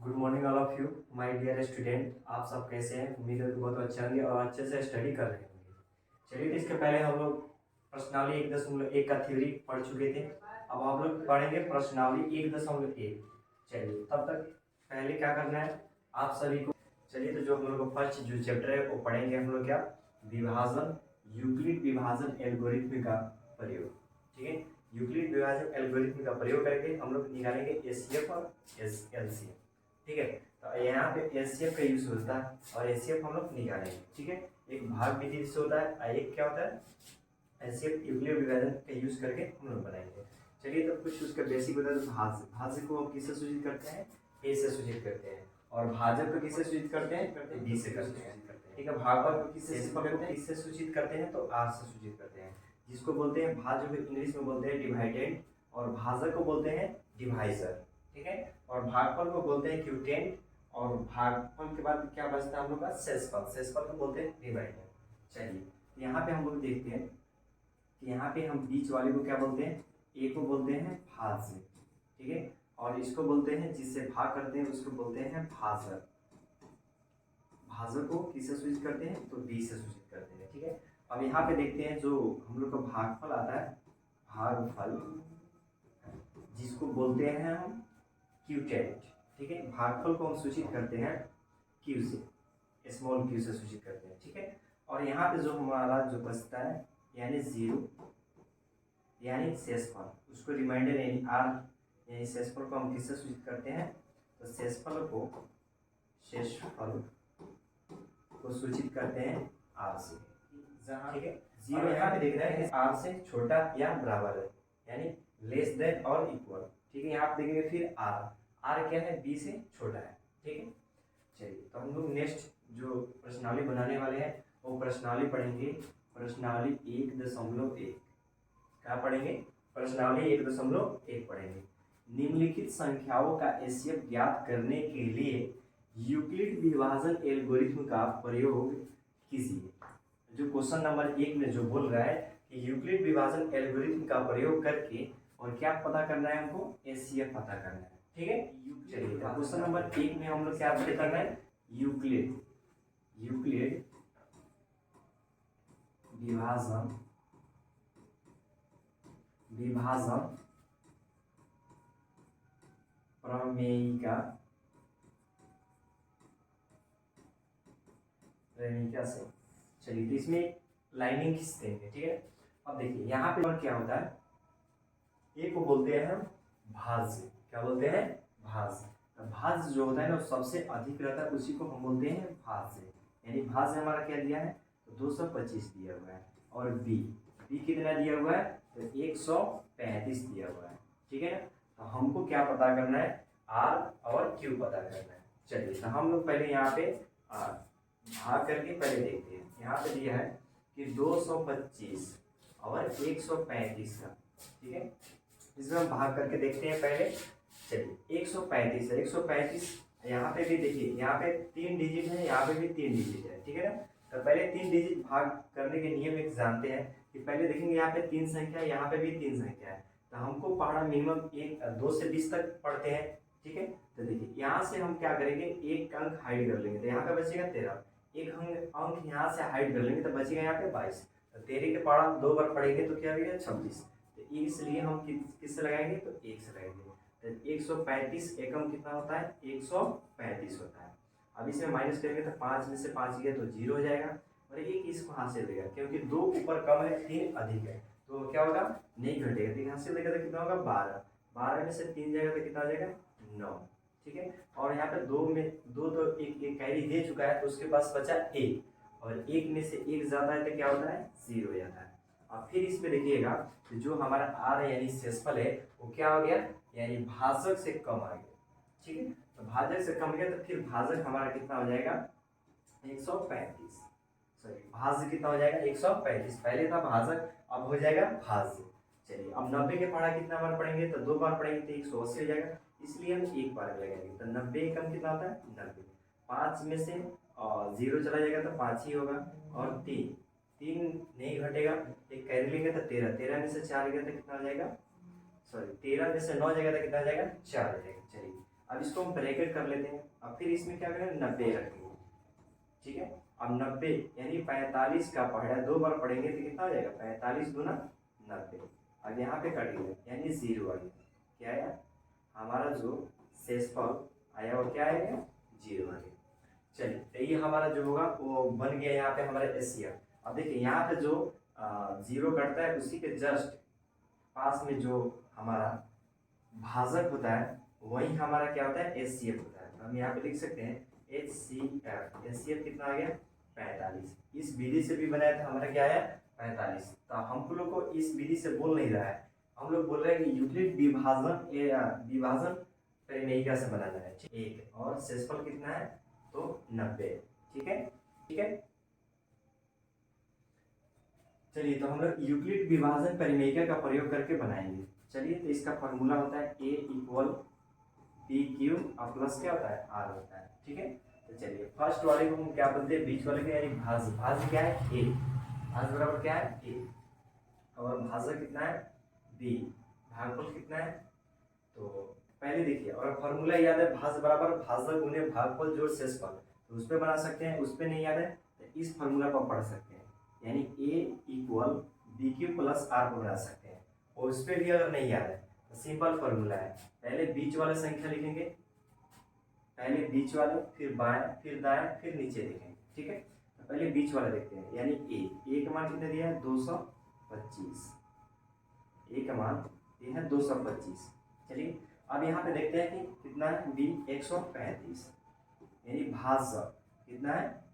Good morning all of you my dear student. आप सब कैसे हैं? उम्मीद है कि बहुत अच्छे होंगे और अच्छे से स्टडी कर रहे होंगे। चलिए, तो इसके पहले हम लोग प्रश्नावली 1.1 का थ्योरी पढ़ चुके थे। अब हम लोग पढ़ेंगे प्रश्नावली 1.1। चलिए, तब तक पहले क्या करना है आप सभी को। चलिए, तो जो हम लोग का फर्स्ट जो चैप्टर है वो पढ़ेंगे हम लोग क्या, विभाजन, यूक्लिड विभाजन एल्गोरिथ्म का प्रयोग। ठीक है, यूक्लिड विभाजन एल्गोरिथ्म का प्रयोग करके हम लोग निकालेंगे एचसीएफ और एलसीएम। ठीक है, तो यहाँ पे एचसीएफ का यूज होता है और एचसीएफ हम लोग निकालेंगे। ठीक है, एक भाग विधि से होता है और एक क्या होता है एचसीएफ यूक्लिड विभाजन का यूज करके हम लोग बनाएंगे। चलिए, तो कुछ उसका बेसिक होता है। भाज्य को हम किससे सूचित करते हैं? ए से सूचित करते हैं। और भाजक को किससे सूचित करते हैं? बी से करते हैं। ठीक है, भागफल को किससे सूचित करते हैं? तो आर से सूचित करते हैं, जिसको बोलते हैं भाज्य को इंग्लिश में बोलते हैं डिवाइडेंड, और भाजक को बोलते हैं डिवाइजर। ठीक है, और भागफल को बोलते हैं क्यूटेंट, और भागफल के बाद क्या बचता है हम लोग का? शेषफल। शेषफल को बोलते हैं डिवाइडर। चलिए, यहाँ पे हम लोग देखते हैं कि यहाँ पे हम बीच वाले को क्या बोलते हैं? ए को बोलते हैं भाज्य। ठीक है, और इसको बोलते हैं, जिससे भाग करते हैं उसको बोलते हैं भाजक। भाजक को किससे सूचित करते हैं? तो बी से सूचित करते हैं। ठीक है, अब यहाँ पे देखते हैं जो हम लोग का भागफल आता है, भागफल जिसको बोलते हैं हम क्यूटेंट। ठीक है, भागफल को हम सूचित करते हैं क्यू से, स्मॉल क्यू से सूचित करते हैं। ठीक है, और यहाँ पे जो हमारा जो बचता है यानी जीरो, यानी शेषफल, उसको रिमाइंडर यानी आर, यानी शेषफल को हम किससे सूचित करते हैं? तो शेषफल को सूचित करते हैं आर से। ठीक है, जीरो यहाँ पे देख रहे हैं आर से छोटा या बराबर है, यानी लेस देन और इक्वल। ठीक है, यहाँ पे देखेंगे फिर आर क्या है? बी से छोटा है। ठीक है, चलिए, तो हम लोग नेक्स्ट जो प्रश्नावली बनाने वाले हैं वो प्रश्नावली पढ़ेंगे, प्रश्नावली 1.1। क्या पढ़ेंगे? प्रश्नावली 1.1 पढ़ेंगे। निम्नलिखित संख्याओं का एचसीएफ ज्ञात करने के लिए यूक्लिड विभाजन एल्गोरिथ्म का प्रयोग कीजिए। जो क्वेश्चन नंबर 1 में जो बोल रहा है कि यूक्लिड विभाजन एल्गोरिथम का प्रयोग करके और क्या पता करना है हमको? एचसीएफ पता करना है। ठीक है, चलिए, तो क्वेश्चन नंबर 1 में हम लोग क्या पता करना है? यूक्लिड विभाजन प्रमेयिका से। चलिए, तो इसमें लाइनिंग खींच देंगे। ठीक है, अब देखिए यहाँ पे और क्या होता है, एक को बोलते हैं हम भाज्य। क्या बोलते हैं? भाज्य। भाज्य जो होता है ना सबसे अधिक रहता है, उसी को हम बोलते हैं भाज्य। यानी भाज्य हमारा क्या दिया है? तो 225 दिया हुआ है, और बी कितना दिया हुआ है? तो 135 दिया हुआ है। ठीक है ना, तो हमको क्या पता करना है? आर और क्यू पता करना है। चलिए, तो हम लोग पहले यहाँ पे आर भाग करके पहले देखते हैं। यहाँ पे दिया है कि 225 और 135 का। ठीक है, इसमें हम भाग करके देखते हैं पहले। चलिए, 135 है, 135 यहाँ पे भी देखिए, यहाँ पे 3 डिजिट है, यहाँ पे भी 3 डिजिट है। ठीक है ना, तो पहले 3 डिजिट भाग करने के नियम एक जानते हैं कि पहले देखेंगे यहाँ पे 3 संख्या है, यहाँ पे भी 3 संख्या है, तो हमको पढ़ना मिनिमम 2 से 20 तक पढ़ते हैं। ठीक है, तो देखिए यहाँ से हम क्या करेंगे? एक अंक हाइड कर लेंगे, तो यहाँ पे बचेगा 13। एक अंक यहाँ से हाइड कर लेंगे तो बचेगा यहाँ पे 22। तो 13 के पढ़ा 2 बार पढ़ेंगे तो क्या हो गया? 26। तो इसलिए हम किससे लगाएंगे? तो 1 से लगाएंगे। तो 135 एकम कितना होता है? 135 होता है। अब इसमें माइनस करेंगे तो 5 में से 5 गया तो 0 हो जाएगा, और एक इसको हासिल देगा क्योंकि 2 ऊपर कम है 3 अधिक है, तो क्या होगा? नहीं घटेगा, तो हासिल देगा तो कितना होगा? 12। 12 में से 3 जाएगा तो कितना हो जाएगा? 9। ठीक है, और यहाँ पे 2 में 2 तो एक कैरी दे चुका है, तो उसके पास बचा 1, और 1 में से 1 ज्यादा है तो क्या होता है? 0 हो जाता है। अब फिर इसमें देखिएगा कि जो हमारा आर है यानी शेषफल है वो क्या हो गया? यानी भाजक से कम आ गया। ठीक है, तो भाजक से कम गया तो फिर भाजक हमारा कितना हो जाएगा? 135। सॉरी, भाज्य कितना हो जाएगा? 135। पहले था भाजक, अब हो जाएगा भाज्य। चलिए, अब 90 के पढ़ा कितना बार पढ़ेंगे? तो 2 बार पढ़ेंगे तो 180 हो जाएगा, इसलिए हम 1 बार लगाएंगे। तो 90 कम कितना होता है? 90। 5 में से 0 चला जाएगा तो 5 ही होगा, और 3 नहीं घटेगा, एक कैरी लेंगे तो 13। 13 में से 4 गया तो कितना हो जाएगा? सॉरी, 13 में से 9 जाएगा तो कितना हो जाएगा? 4 हो जाएगा। चलिए, अब इसको हम ब्रैकेट कर लेते हैं। अब फिर इसमें क्या करें, 90 रखेंगे, ठीक है। अब 90 यानी 45 का पढ़ा 2 बार पढ़ेंगे तो कितना हो जाएगा, 45 गुना 90। अब यहाँ पे कट गया यानी 0 आ गया। क्या आया, हमारा जो शेषफल आया वो क्या आएगा, 0 आ गया। चलिए तो ये हमारा जो होगा वो बन गया यहाँ पे हमारा एशिया। अब देखिए यहाँ पे जो 0 कटता है उसी के जस्ट पास में जो हमारा भाजक होता है वही हमारा क्या होता है, एचसीएफ होता है। तो हम यहाँ पे लिख सकते हैं HCF। एचसीएफ कितना आ गया, 45। इस विधि से भी बनाया था, हमारा क्या है, 45। तो हम लोग को इस विधि से बोल नहीं रहा है, हम लोग बोल रहे हैं कि यूक्लिड विभाजन परिमेयिका से बनाना है, एक और शेषफल कितना है, तो 90। ठीक है, ठीक है। चलिए तो हम लोग यूक्लिड विभाजन परिमेयिका का प्रयोग करके बनाएंगे। चलिए तो इसका फॉर्मूला होता है A इक्वल पी क्यू और प्लस क्या होता है, R होता है। ठीक है, तो चलिए फर्स्ट वाले को हम क्या बोलते हैं, बीच वाले को यानी भाज्य। भाज्य क्या है, A। भाज्य बराबर क्या है, A। और भाजक कितना है, B। भागफल कितना है, तो पहले देखिए और फॉर्मूला याद है, भाज्य बराबर भाजक गुने भागफल जोड़ शेषफल। तो उस पर बना सकते हैं, उस पर नहीं याद है तो इस फॉर्मूला को पढ़ सकते हैं, यानी A equal B Q plus R को बना सकते हैं। और उस पर भी अगर नहीं याद है तो सिंपल फॉर्मूला है, पहले बीच वाले संख्या लिखेंगे, पहले बीच वाले, फिर बाएं, फिर दाएं, फिर नीचे लिखेंगे। ठीक है, तो पहले बीच वाला देखते हैं, यानी A का मान कितना दिया है, 225। A का मान ये है 225। चलिए अब यहाँ पे देखते हैं कि कितना है, B 135, यानी भाज्य कितना है,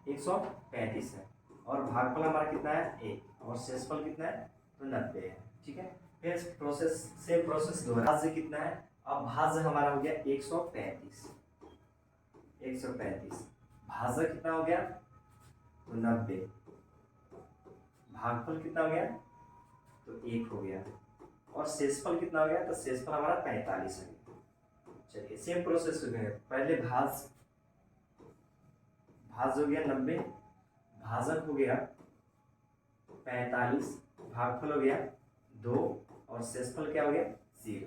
135 है। और भागफल हमारा कितना है, 1। और शेषफल कितना है, तो 90 है। ठीक है, फिर प्रोसेस दोहरा। भाज्य कितना है, अब भाज्य हमारा हो गया 135। 135 भाज्य कितना हो गया, तो 90। भागफल कितना हो गया, तो 1 हो गया। और शेषफल कितना हो गया, तो शेषफल हमारा 45 है। चलिए सेम प्रोसेस हो गया, पहले भाज्य हो गया 90, भाजक हो गया 45, भागफल हो गया 2 और शेषफल क्या हो गया, 0।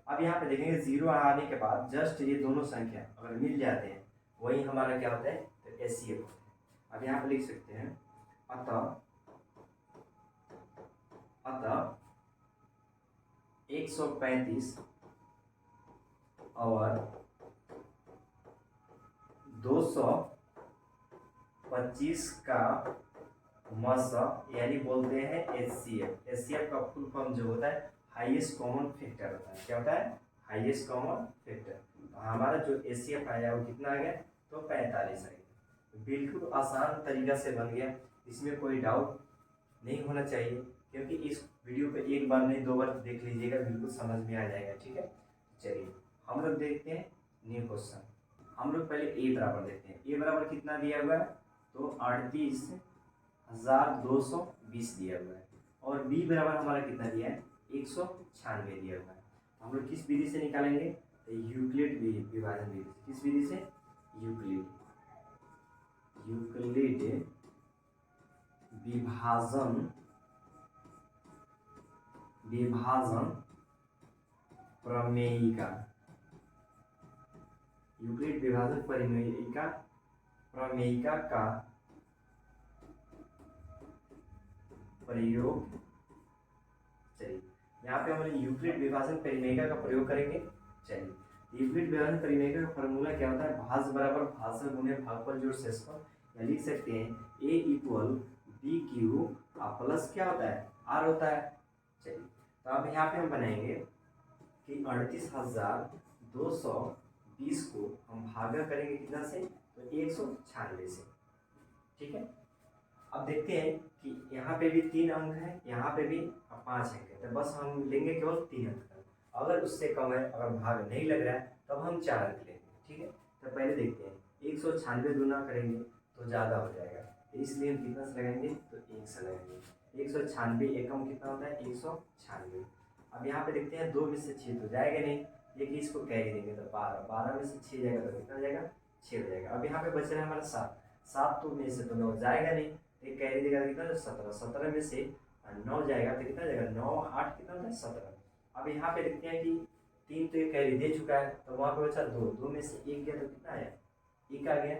अब यहाँ पे देखेंगे 0 आने के बाद जस्ट ये दोनों संख्या अगर मिल जाते हैं वही हमारा क्या होता है, तो एचसीएफ होता है। अब यहाँ पे लिख सकते हैं अतः 135 और 225 का मस यानी बोलते हैं एचसीएफ। एचसीएफ का फुल फॉर्म जो होता है हाईएस्ट कॉमन फैक्टर होता है। क्या होता है, हाईएस्ट कॉमन फैक्टर। तो हमारा जो एचसीएफ आया वो कितना आ गया, तो 45 आ गया। बिल्कुल आसान तरीका से बन गया, इसमें कोई डाउट नहीं होना चाहिए, क्योंकि इस वीडियो को एक बार नहीं 2 बार देख लीजिएगा, बिल्कुल समझ में आ जाएगा। ठीक है, चलिए हम लोग देखते हैं न्यू क्वेश्चन। हम लोग पहले ए बराबर देखते हैं। ए बराबर कितना दिया हुआ है, तो 38,220 दिया हुआ है। और बी बराबर हमारा कितना दिया है, 196 दिया हुआ है। हम लोग किस विधि से निकालेंगे, तो यूक्लिड विभाजन विधि से। किस विधि से, यूक्लिड विभाजन प्रमेयिका। यूक्लिड विभाजन प्रमेयिका का प्रयोग। चलिए यहाँ पे हम यूक्लिड विभाजन परिमेयिका का प्रयोग करेंगे। चलिए यूक्लिड विभाजन परिमेयिका का फॉर्मूला क्या होता है, भाज्य बराबर भाज्य गुणे भागफल जोड़ शेषफल। या लिख सकते हैं A equal B Q plus क्या होता है, R होता है। चलिए तो अब यहाँ पे हम बनाएंगे कि 38,220 को हम भागा करेंगे कितना से, तो 196 से। ठीक है, अब देखते हैं कि यहाँ पे भी 3 अंक है, यहाँ पे भी 5 अंक है, तो बस हम लेंगे केवल 3 अंक का। अगर उससे कम है, अगर भाग नहीं लग रहा है तब हम 4 अंक लेंगे। ठीक है, तो पहले देखते हैं 196 गुना करेंगे तो ज़्यादा हो जाएगा, इसलिए हम कितना से लगाएंगे, तो 1 से लगाएंगे। 196 एकम कितना होता है, 196। अब यहाँ पे देखते हैं 2 में से 6 तो जाएगा नहीं, लेकिन इसको कैरी देंगे तो 12 में से 6 जाएगा तो कितना हो जाएगा, 6 हो जाएगा। अब यहाँ पे बच रहा है हमारा 7 तो में से तो 9 जाएगा नहीं, एक कैरी देगा कितना, 17 में से 9 जाएगा तो कितना जाएगा, 9 8 कितना होता है, 17। अब यहाँ पे देखते हैं कि 3 तो ये कैरी दे चुका है, तो वहां पे बचा 2, 2 में से 1 गया तो कितना आया, 1 आ गया।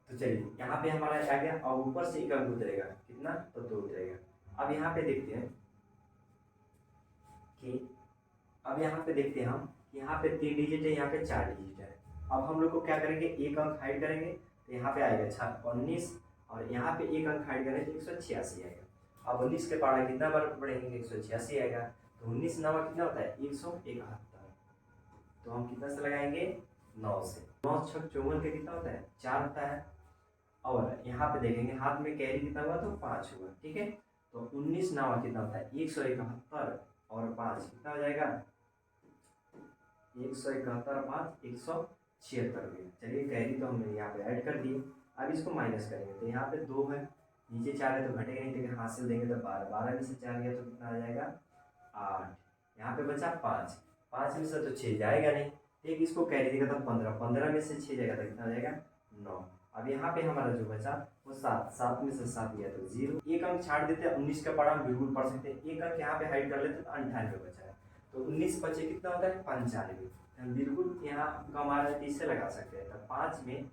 तो चलिए यहाँ पे हमारा आ गया, और ऊपर से 1 अंक उतरेगा कितना, तो 2 उतरेगा। अब यहाँ पे देखते हैं कि अब यहाँ पे देखते हैं हम, यहाँ पे 3 डिजिट है, यहाँ पे 4 डिजिट है। अब हम लोग को क्या करेंगे, 1 अंक हाइड करेंगे तो यहाँ पे आएगा 19, और यहाँ पे 1 अंक हाइड करेंगे तो 186 आएगा। अब 19 के पढ़ा कितना बार पढ़ेंगे, 186 आएगा। तो 19 9 कितना होता है, 171। तो हम कितना से लगाएंगे, 9 से। 9 6 54 के कितना होता है, 4 होता है। और यहाँ पे देखेंगे हाथ में कैरी कितना हुआ, तो 5 हुआ, ठीक है। तो 19 9 कितना होता है, 171 और 5 कितना हो जाएगा, 171 और 5 176 हो गया। चलिए कैरी तो हमने यहाँ पे ऐड कर दिए। अब इसको माइनस करेंगे तो यहाँ पे 2 है, नीचे 4 है तो घटेगा नहीं, लेकिन हासिल देंगे तो 12, 12 में से 4 गया तो कितना आ जाएगा, 8। यहाँ पे बचा 5, 5 में से तो 6 जाएगा नहीं, ठीक। इसको कैरी देगा तो 15, 15 में से 6 जाएगा तो कितना आ जाएगा, 9। अब यहाँ पे हमारा जो बचा वो 7, 7 में से 7 गया तो 0। 1 अंक छाड़ देते हैं, 19 का पढ़ा हम बिल्कुल पढ़ सकते हैं। 1 अंक यहाँ पे हाइड कर लेते तो 98 बचा है। तो 19 बचे कितना होता है, 95। हम बिल्कुल यहाँ हमारा 30 से लगा सकते हैं। तो 5 में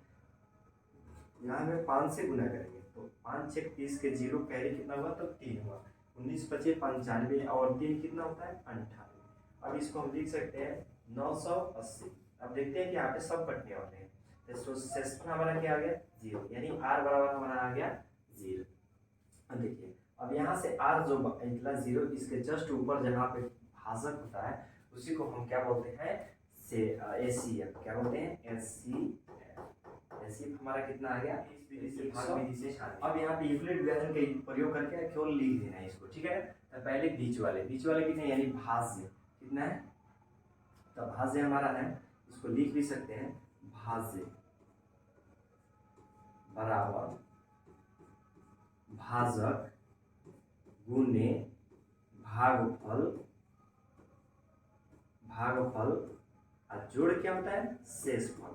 यहाँ में 5 से गुना करेंगे तो 5 6 30 के 0, कैरी कितना हुआ, तो 3 हुआ। 19 बचे 95 और 3 कितना होता है, 98। अब इसको हम लिख सकते हैं 980। अब देखते हैं कि यहाँ पे सब कटने वाले हैं। तो शेषफल हमारा क्या आ गया, 0, यानी r बराबर हमारा आ गया 0। अब देखिए, अब यहाँ से r जो निकला 0, इसके जस्ट ऊपर जहाँ पे भाजक होता है उसी को हम क्या बोलते हैं, एचसीएफ। क्या बोलते हैं, एचसीएफ। एचसीएफ हमारा कितना आ गया, इस विधि से भाग विधि से छान। अब यहाँ पे यूक्लिड विभाजन का प्रयोग करके केवल लिख देना है इसको, ठीक है। तो पहले बीच वाले कितने, यानी भाज्य कितना है, तो भाज्य हमारा है, इसको लिख भी सकते हैं, भाज्य बराबर भाजक गुने भागफल, और जोड़ क्या होता है, शेषफल।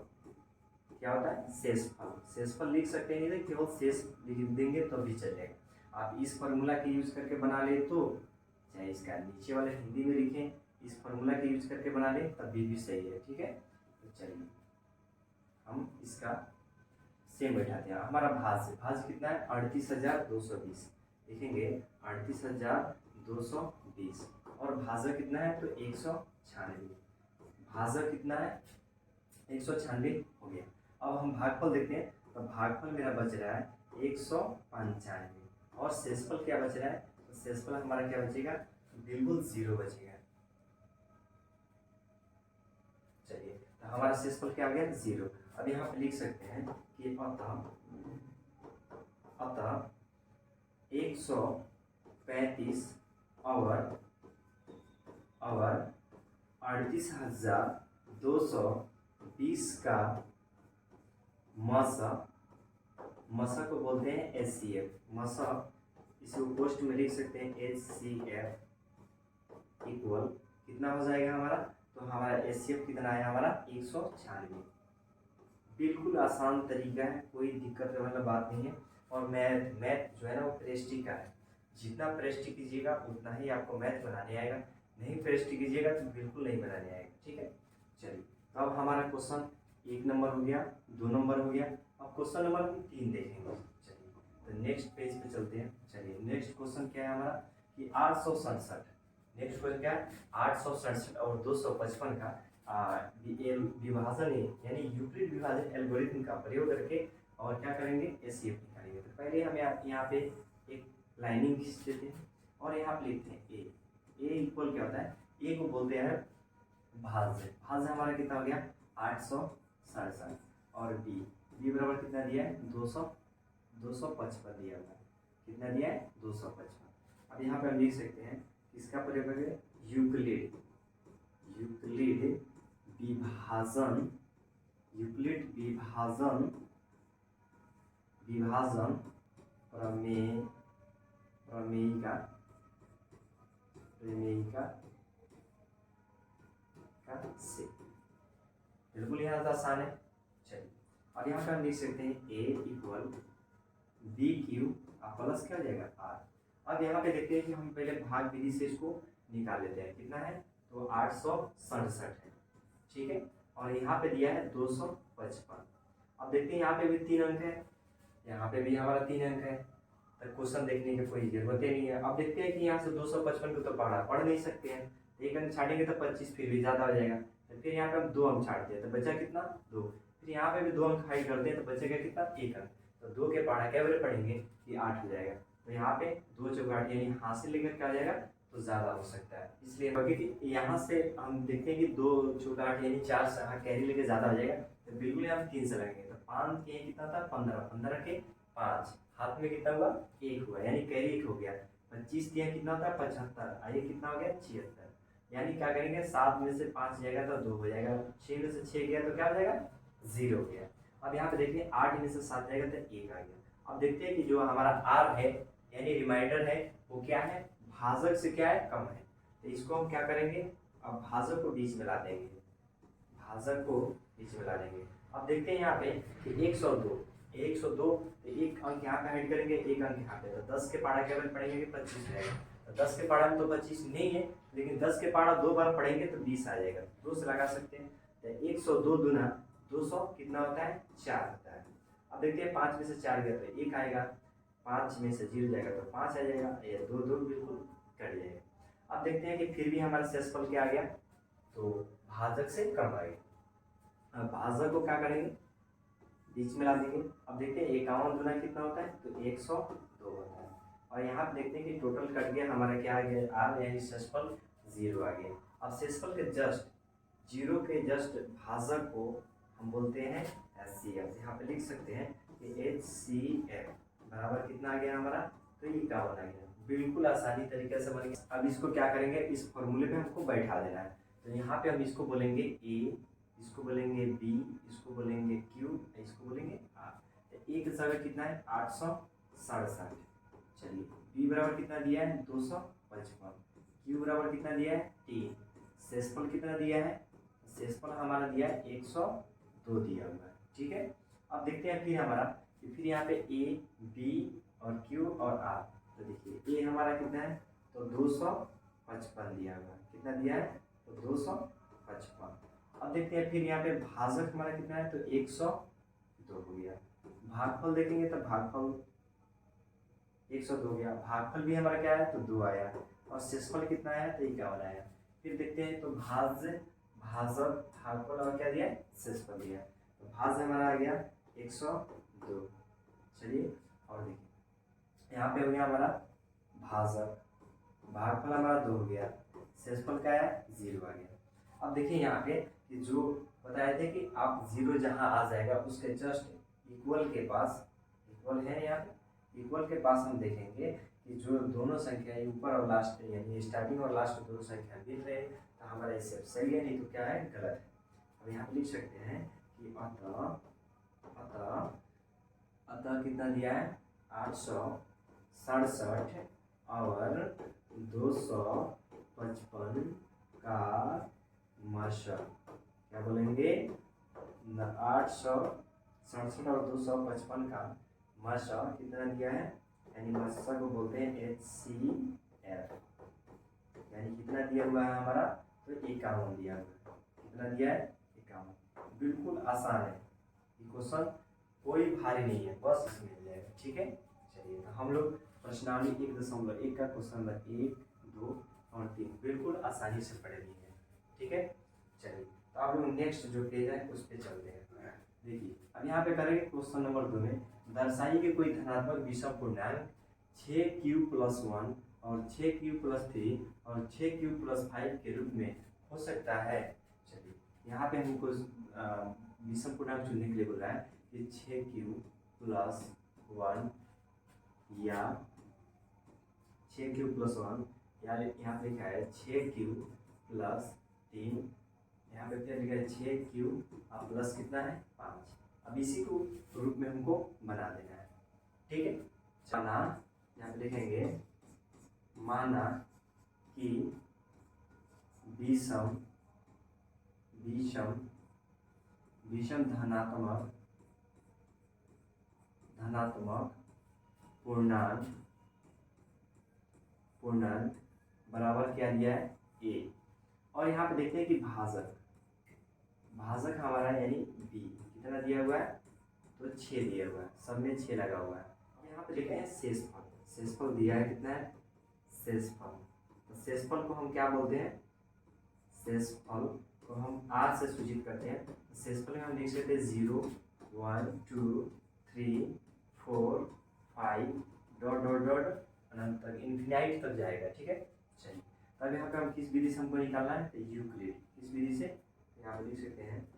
क्या होता है, शेषफल। शेषफल लिख सकते हैं, नहीं केवल शेष लिख देंगे तो भी चलेगा। आप इस फार्मूला के यूज करके बना ले तो, चाहे इसका नीचे वाले हिंदी में लिखें, इस फार्मूला के यूज करके बना ले तब भी सही है, ठीक है। तो चलिए हम इसका सेम बैठाते हैं। हमारा भाज्य कितना है, 38,220 लिखेंगे, 38,220। और भाजक कितना है, तो 196। भाजक कितना है, 196 हो गया। अब हम भागफल देखते हैं, तो भागफल मेरा बच रहा है 195, और शेषफल क्या बच रहा है, तो शेषफल हमारा क्या बचेगा, बिल्कुल 0 बचेगा। चलिए, तो हमारा शेषफल क्या आ गया, 0। अब यहाँ पे लिख सकते हैं कि अतः 135 और 38,220 का मसा को बोलते हैं एचसीएफ। मसा इसको पोस्ट में लिख सकते हैं, एचसीएफ इक्वल कितना हो जाएगा हमारा, तो हमारा एचसीएफ कितना है हमारा, 196। बिल्कुल आसान तरीका है, कोई दिक्कत वाला बात नहीं है। और मैथ जो है ना वो प्रेस्टी का है, जितना प्रेस्टी कीजिएगा उतना ही आपको मैथ बनाने आएगा, नहीं प्रेस्टी कीजिएगा तो बिल्कुल नहीं बनाने आएगा, ठीक है। चलिए, तो अब हमारा क्वेश्चन 1 नंबर हो गया, 2 नंबर हो गया। अब क्वेश्चन नंबर 3 देखेंगे। चलिए, तो नेक्स्ट पेज पे चलते हैं। चलिए, नेक्स्ट क्वेश्चन क्या है हमारा, कि 867। नेक्स्ट क्वेश्चन क्या है, 867 और 255 का विभाजन यानी यूक्लिड विभाजन एल्गोरिथम का प्रयोग करके और क्या करेंगे, एचसीएफ निकालेंगे। तो पहले हम यहाँ पे एक लाइनिंग खींच देते हैं और यहाँ पे लिखते हैं ए इक्वल क्या होता है, ए को बोलते हैं भाज्य। भाज्य हमारा कितना हो गया, 867, और बी बराबर कितना दिया है, 255 दिया हुआ है। कितना दिया है, 255। अब यहाँ पे हम लिख सकते हैं इसका प्रयोग करेंगे, यूक्लिड विभाजन प्रमेयिका से। बिल्कुल यहाँ तो आसान है। चलिए, अब यहाँ पे हम लिख सकते हैं ए इक्वल बी क्यू प्लस क्या हो जाएगा आर। अब यहाँ पे देखते हैं कि हम पहले भाग विधि से इसको निकाल लेते हैं। कितना है, तो 867 है, ठीक है। और यहाँ पे दिया है 255। अब देखते हैं यहाँ पे भी 3 अंक है, यहाँ पे भी हमारा 3 अंक है, तो क्वेश्चन देखने की कोई जरूरत ही नहीं है। अब देखते हैं कि यहाँ से 255 को तो पढ़ नहीं सकते हैं, तो एक अंक छाड़ेंगे तो 25 फिर भी ज़्यादा हो जाएगा। तो फिर यहाँ पे हम 2 अंक छाड़ते हैं तो बचा कितना, 2। फिर यहाँ पे भी 2 अंक हाइड करते हैं तो बचेगा कितना, 1 अंक। तो 2 के पढ़ा क्या बार पढ़ेंगे कि 8 हो जाएगा। तो यहाँ पे 2 चौगाट यानी हाथ से लेकर क्या आ जाएगा, तो ज़्यादा हो सकता है। इसलिए क्योंकि यहाँ से हम देखते हैं कि 2 चौगाट यानी 4 कैरी लेके ज़्यादा हो जाएगा, तो बिल्कुल हम 3 से लगेंगे। तो 5 के कितना था, 15, 15 के 5, हाथ में कितना हुआ, 1 हुआ, यानी कैरी 1 हो गया। 25 दिया कितना होता है, 75, आइए कितना हो गया, 76। यानी क्या करेंगे, 7 में से 5 जाएगा तो 2 हो जाएगा, 6 में से 6 गया तो क्या हो जाएगा, 0 हो गया। अब यहाँ पे देखिए 8 में से 7 जाएगा तो 1 आ गया। अब देखते हैं कि जो हमारा r है यानी रिमाइंडर है वो क्या है, भाजक से क्या है, कम है। तो इसको हम क्या करेंगे, अब भाजक को बीच में ला देंगे, भाजक को बीच में ला देंगे। अब देखते हैं यहाँ पे कि 102, 102 तो एक अंक यहाँ पे हाइड करेंगे, एक अंक यहाँ पे, तो 10 के पारा क्या पढ़ेंगे कि 25 रहेगा। तो 10 के पारा में तो 25 नहीं है, लेकिन 10 के पारा 2 बार पढ़ेंगे तो 20 आ जाएगा, 2 से लगा सकते हैं। तो 102 दुना 200 कितना होता है, 4 होता है। अब देखते हैं 5 में से 4 गया तो 1 आएगा, 5 में से 0 जाएगा तो 5 आ जाएगा, ये 2 2 बिल्कुल कट जाएगा। अब देखते हैं कि फिर भी हमारा शेषफल क्या आ गया, तो भाजक से कम आ गया। अब भाजक को क्या करेंगे, बीच में ला देंगे। अब देखते हैं 51 दुना कितना होता है, तो 102 होता है। और यहाँ पे देखते हैं कि टोटल कट गया, हमारा क्या आ गया, आर यानी शेषफल 0 आ गया। अब शेषफल के जस्ट 0 के जस्ट भाजक को हम बोलते हैं HCF। यहाँ पे लिख सकते हैं कि HCF बराबर कितना आ गया हमारा, तो 51 आ गया। बिल्कुल आसानी तरीके से बन गया। अब इसको क्या करेंगे, इस फॉर्मूले पे हमको बैठा देना है। तो यहाँ पे हम इसको बोलेंगे A, इसको बोलेंगे B, इसको बोलेंगे Q, इसको बोलेंगे R। तो A की जगह कितना है, 867। चलिए B बराबर कितना दिया है, 255। Q बराबर कितना दिया है, 3। शेषफल कितना दिया है, शेषफल हमारा दिया है 102 दिया हुआ है, ठीक है। अब देखते हैं फिर हमारा कि फिर यहाँ पे A, B और Q और R। तो देखिए A हमारा कितना है, तो 255 दिया हुआ है, कितना दिया है, तो 255। अब देखते हैं फिर यहाँ पे भाजक हमारा कितना है, तो 102 हो गया। भागफल देखेंगे तो भागफल 102 हो गया, भागफल भी हमारा क्या है, तो 2 आया। और शेषफल कितना है, तो 51 आया। फिर देखते हैं तो भाजक, भागफल और क्या दिया है, शेषफल दिया। तो भाज्य हमारा आ गया 102। चलिए और देखिए यहाँ पे हो गया हमारा भाजक, भागफल हमारा 2 हो गया, शेषफल क्या है, 0 आ गया। अब देखिए यहाँ पे कि जो बताए थे कि आप 0 जहाँ आ जाएगा उसके जस्ट इक्वल के पास, इक्वल है यहाँ पे, इक्वल के पास हम देखेंगे कि जो दोनों संख्या ऊपर और लास्ट यानी स्टार्टिंग और लास्ट दोनों संख्या मिल रहे तो हमारा इससे सही है, नहीं तो क्या है, गलत है। अब यहाँ पे लिख सकते हैं कि अतः कितना दिया है, 867 और 255 का मशक, क्या बोलेंगे, 867 और 255 का मशक कितना दिया है, यानी मशक को बोलते हैं HCF। यानी कितना दिया हुआ है हमारा, तो 51 दिया हुआ है। कितना दिया है, 51। बिल्कुल आसान है क्वेश्चन, कोई भारी नहीं है, बस इसमें मिल जाएगा, ठीक है। चलिए तो हम लोग प्रश्नावली 1.1 का क्वेश्चन नंबर 1, 2 और 3 बिल्कुल आसानी से पढ़े लिए हैं, ठीक है। चलिए तो आप लोग नेक्स्ट जो पेज है उस पर चलते हैं। देखिए अब यहाँ पे करेंगे क्वेश्चन नंबर 2 में, दर्शाइए कि कोई धनात्मक विषम पूर्णांक 6q+1 और 6q+3 और 6q+5 के रूप में हो सकता है। चलिए यहाँ पे हमको विषम पूर्णांक चुनने के लिए बोल रहा है कि 6q+1 या 6q+1 या यहाँ पे लिखा है 6q+3, यहाँ पे क्या लिखा है 6q प्लस कितना है 5। अब इसी को रूप में हमको बना देना है, ठीक है। माना यहाँ पे लिखेंगे, माना कि विषम धनात्मक पूर्णांक पूर्णांक बराबर क्या दिया है a। और यहाँ पे देखते हैं कि भाजक हमारा यानी b कितना दिया हुआ है, तो 6 दिया हुआ है, सब में 6 लगा हुआ है। अब यहाँ पे देखते हैं शेषफल दिया है, कितना है शेषफल। तो शेषफल को हम क्या बोलते हैं, शेषफल को हम r से सूचित करते हैं। तो शेषफल में हम लिख सकते हैं 0 1 2 3 4 5 डॉट डॉट डॉट अनंत तक, इन्फिनाइट तक जाएगा। ठीक है, चलिए तब यहाँ पे हम किस विधि से हमको निकालना है, तो यूक्लिड, किस विधि से, यहाँ पे लिख सकते हैं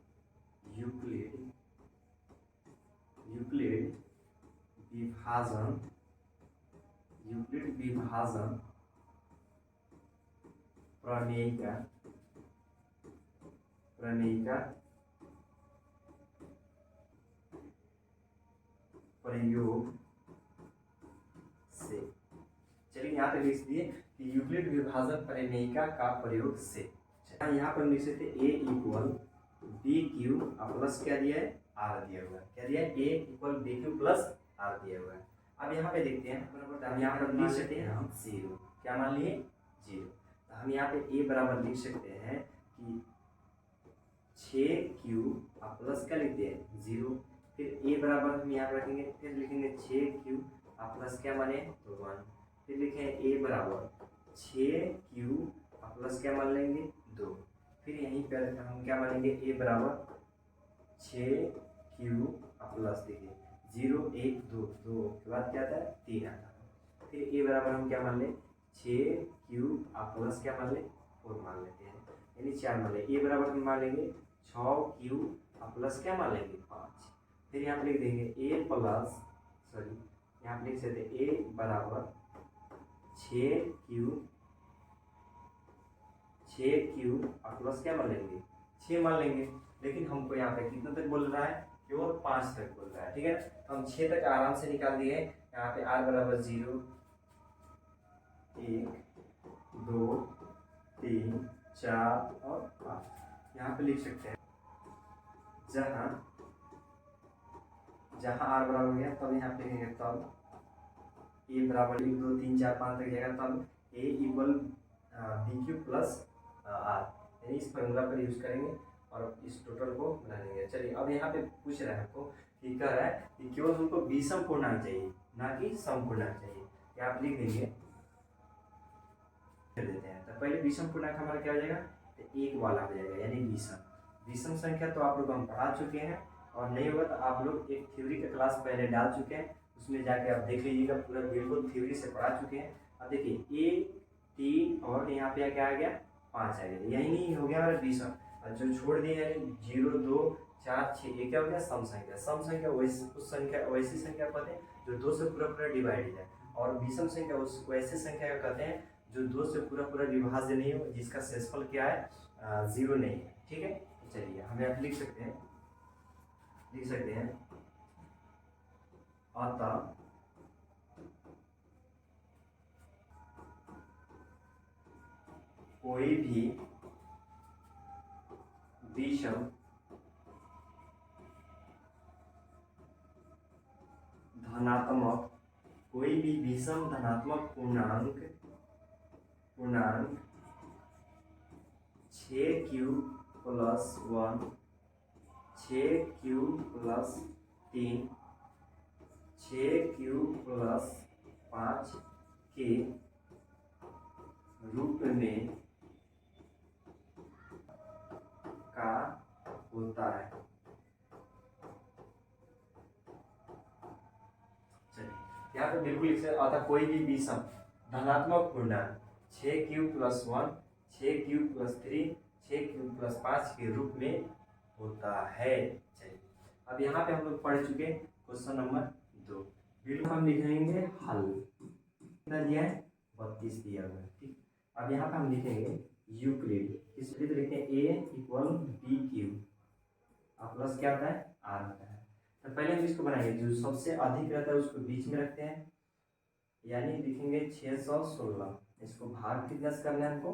यूक्लिड विभाजन प्रमेय का प्रयोग से। चलिए यहाँ पे लिख दिए कि यूक्लिड विभाजन प्रमेयिका का प्रयोग से। यहाँ पर लिख सकते ए इक्वल बी क्यू प्लस क्या दिया है आर दिया हुआ है, क्या दिया है A equal B Q plus R दिया हुआ है। अब यहाँ पे देखते हैं, हम यहाँ पर लिख सकते हैं हम 0, क्या मान लिए 0। तो हम यहाँ पे ए बराबर लिख सकते हैं कि 6q प्लस क्या लिखते हैं 0, फिर ए बराबर हम यहाँ रखेंगे, फिर लिखेंगे 6q प्लस क्या माने तो 1, फिर लिखें ए बराबर 6q प्लस क्या मान लेंगे 2, फिर यहीं पर हम क्या मानेंगे ए बराबर 6q प्लस, देखिए 0 1 2 2 के बाद क्या आता है 3 आता है, फिर ए बराबर हम क्या मान लें 6q प्लस क्या मान लें 4 मान लेते हैं, यानी 4 मान लें। ए बराबर हम मान लेंगे 6q प्लस क्या मान लेंगे 5, फिर यहाँ पर लिख देंगे ए प्लस सॉरी यहाँ पर लिख सकते ए बराबर 6q प्लस क्या मान लेंगे 6 मान लेंगे, लेकिन हमको यहाँ पे कितना तक बोल रहा है केवल 5 तक बोल रहा है। ठीक है, तो हम 6 तक आराम से निकाल दिए। यहाँ पे r बराबर 0 1 2 3 4 और 5 यहाँ पे लिख सकते हैं। जहाँ r बराबर हो गया तब यहाँ पे लिखेंगे, तब a बराबर 1 2 3 4 5 तक जाएगा, तब a equal B Q plus r, यानी इस फॉर्मूला पर यूज करेंगे और इस टोटल को बना लेंगे। चलिए अब यहाँ पे पूछ रहा है आपको कि कह रहा है कि केवल हमको विषम पूर्णांक चाहिए, ना कि सम पूर्णांक चाहिए। यहाँ आप लिख देंगे, कर देते हैं। तो पहले विषम पूर्णांक हमारा क्या हो जाएगा, तो 1 वाला हो जाएगा, यानी विषम संख्या तो आप लोग हम पढ़ा चुके हैं, और नहीं होगा तो आप लोग एक थ्योरी का क्लास पहले डाल चुके हैं, उसमें जाके आप देख लीजिएगा, पूरा बिल्कुल थ्योरी से पढ़ा चुके हैं। अब देखिए ए 3 और यहाँ पे क्या आ गया 5 आ गया, यही नहीं हो गया हमारा विषम, और जो छोड़ दिए यानी 0 2 4 6 ये क्या हो गया सम संख्या वैसी संख्या कहते हैं जो 2 से पूरा डिवाइड है, और विषम संख्या उस वैसे संख्या को कहते हैं जो 2 से पूरा विभाज्य नहीं हो, जिसका शेषफल क्या है 0 नहीं है। ठीक है, चलिए हम यहाँ लिख सकते हैं अतः कोई भी विषम धनात्मक पूर्णांक 6q plus 1 6q plus 3 6q plus 5 के रूप में का होता है। चलिए यहाँ पे बिल्कुल लिख सकते, अतः कोई भी विषम धनात्मक पूर्णांक 6q plus 1 6q plus 3 6q plus 5 के रूप में होता है। चलिए अब यहाँ पे हम लोग पढ़ चुके क्वेश्चन नंबर 2, बिल्कुल हम लिखेंगे हल, कितना दिया है 32 दिया हुआ है। ठीक, अब यहाँ पे हम लिखेंगे यूक्लिड, इसलिए तो लिखते हैं ए इक्वल बी क्यू प्लस क्या होता है आर होता है। तो पहले हम इसको बनाएंगे, जो सबसे अधिक रहता है उसको बीच में रखते हैं, यानी लिखेंगे 616, इसको भाग कितना से करना है हमको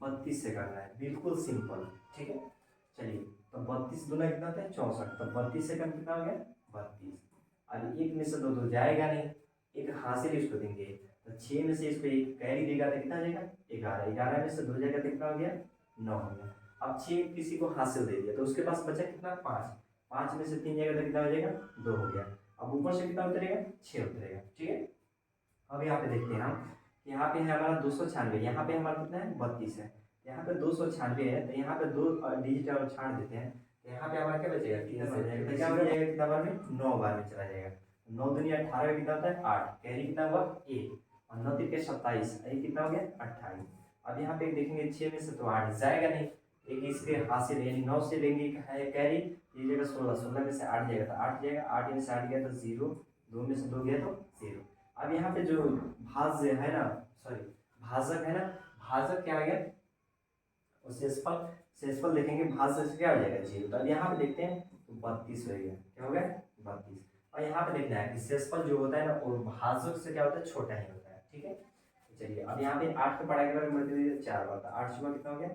32 से करना है, बिल्कुल सिंपल। ठीक है, चलिए तो 32 दूना कितना होता है 64, तो 32 से कम कितना हो गया 32। अब एक में से दो जाएगा नहीं, एक हासिल इसको देंगे, तो 6 में से इसको एक कैरी देगा तो कितना हो जाएगा 11, 11 में से 2 जाएगा तो कितना हो गया 9 हो गया। अब 6 किसी को हासिल दे दिया तो उसके पास बचा कितना 5, 5 में से 3 जाएगा तो कितना हो जाएगा 2 हो गया। अब ऊपर से कितना उतरेगा 6 उतरेगा, ठीक है। अब यहाँ पे देखते हैं हम, यहाँ पे है हमारा 296, यहाँ पे हमारा कितना है 32 है, यहाँ पे 296 है तो यहाँ पे 2 डिजिट और छाड़ देते हैं, तो यहाँ पे हमारा क्या बचेगा 3 बच जाएगा, तो क्या हो जाएगा कितना बार में 9 बार में चला जाएगा। 9 दुनिया 18 में कितना होता है 8, कैरी कितना हुआ 1 और 9 तिरके 27, ये कितना हो गया 28। अब यहाँ पे देखेंगे 6 में से तो 8 जाएगा नहीं, एक इसके हासिल यानी 9 से लेंगे है कैरी, ये जगह 16, 16 में से 8 जाएगा तो 8 जाएगा, 8 में से 8 गया तो 0, 2 में से 2 गया तो 0। अब यहाँ पे जो भाज्य है ना, सॉरी भाजक है ना, भाजक क्या आ गया शेषफल, शेषफल देखेंगे भाज्य से क्या हो जाएगा 0। तो अब यहाँ पे देखते हैं तो 32 हो गया, क्या हो गया 32। और यहाँ पे देखना है कि शेषफल जो होता है ना वो भाजक से क्या होता है छोटा ही होता है, ठीक है। चलिए अब यहाँ पे 8 को पढ़ाई के बाद मल्टीप्लाई 4 बार, 8 सुबह कितना हो गया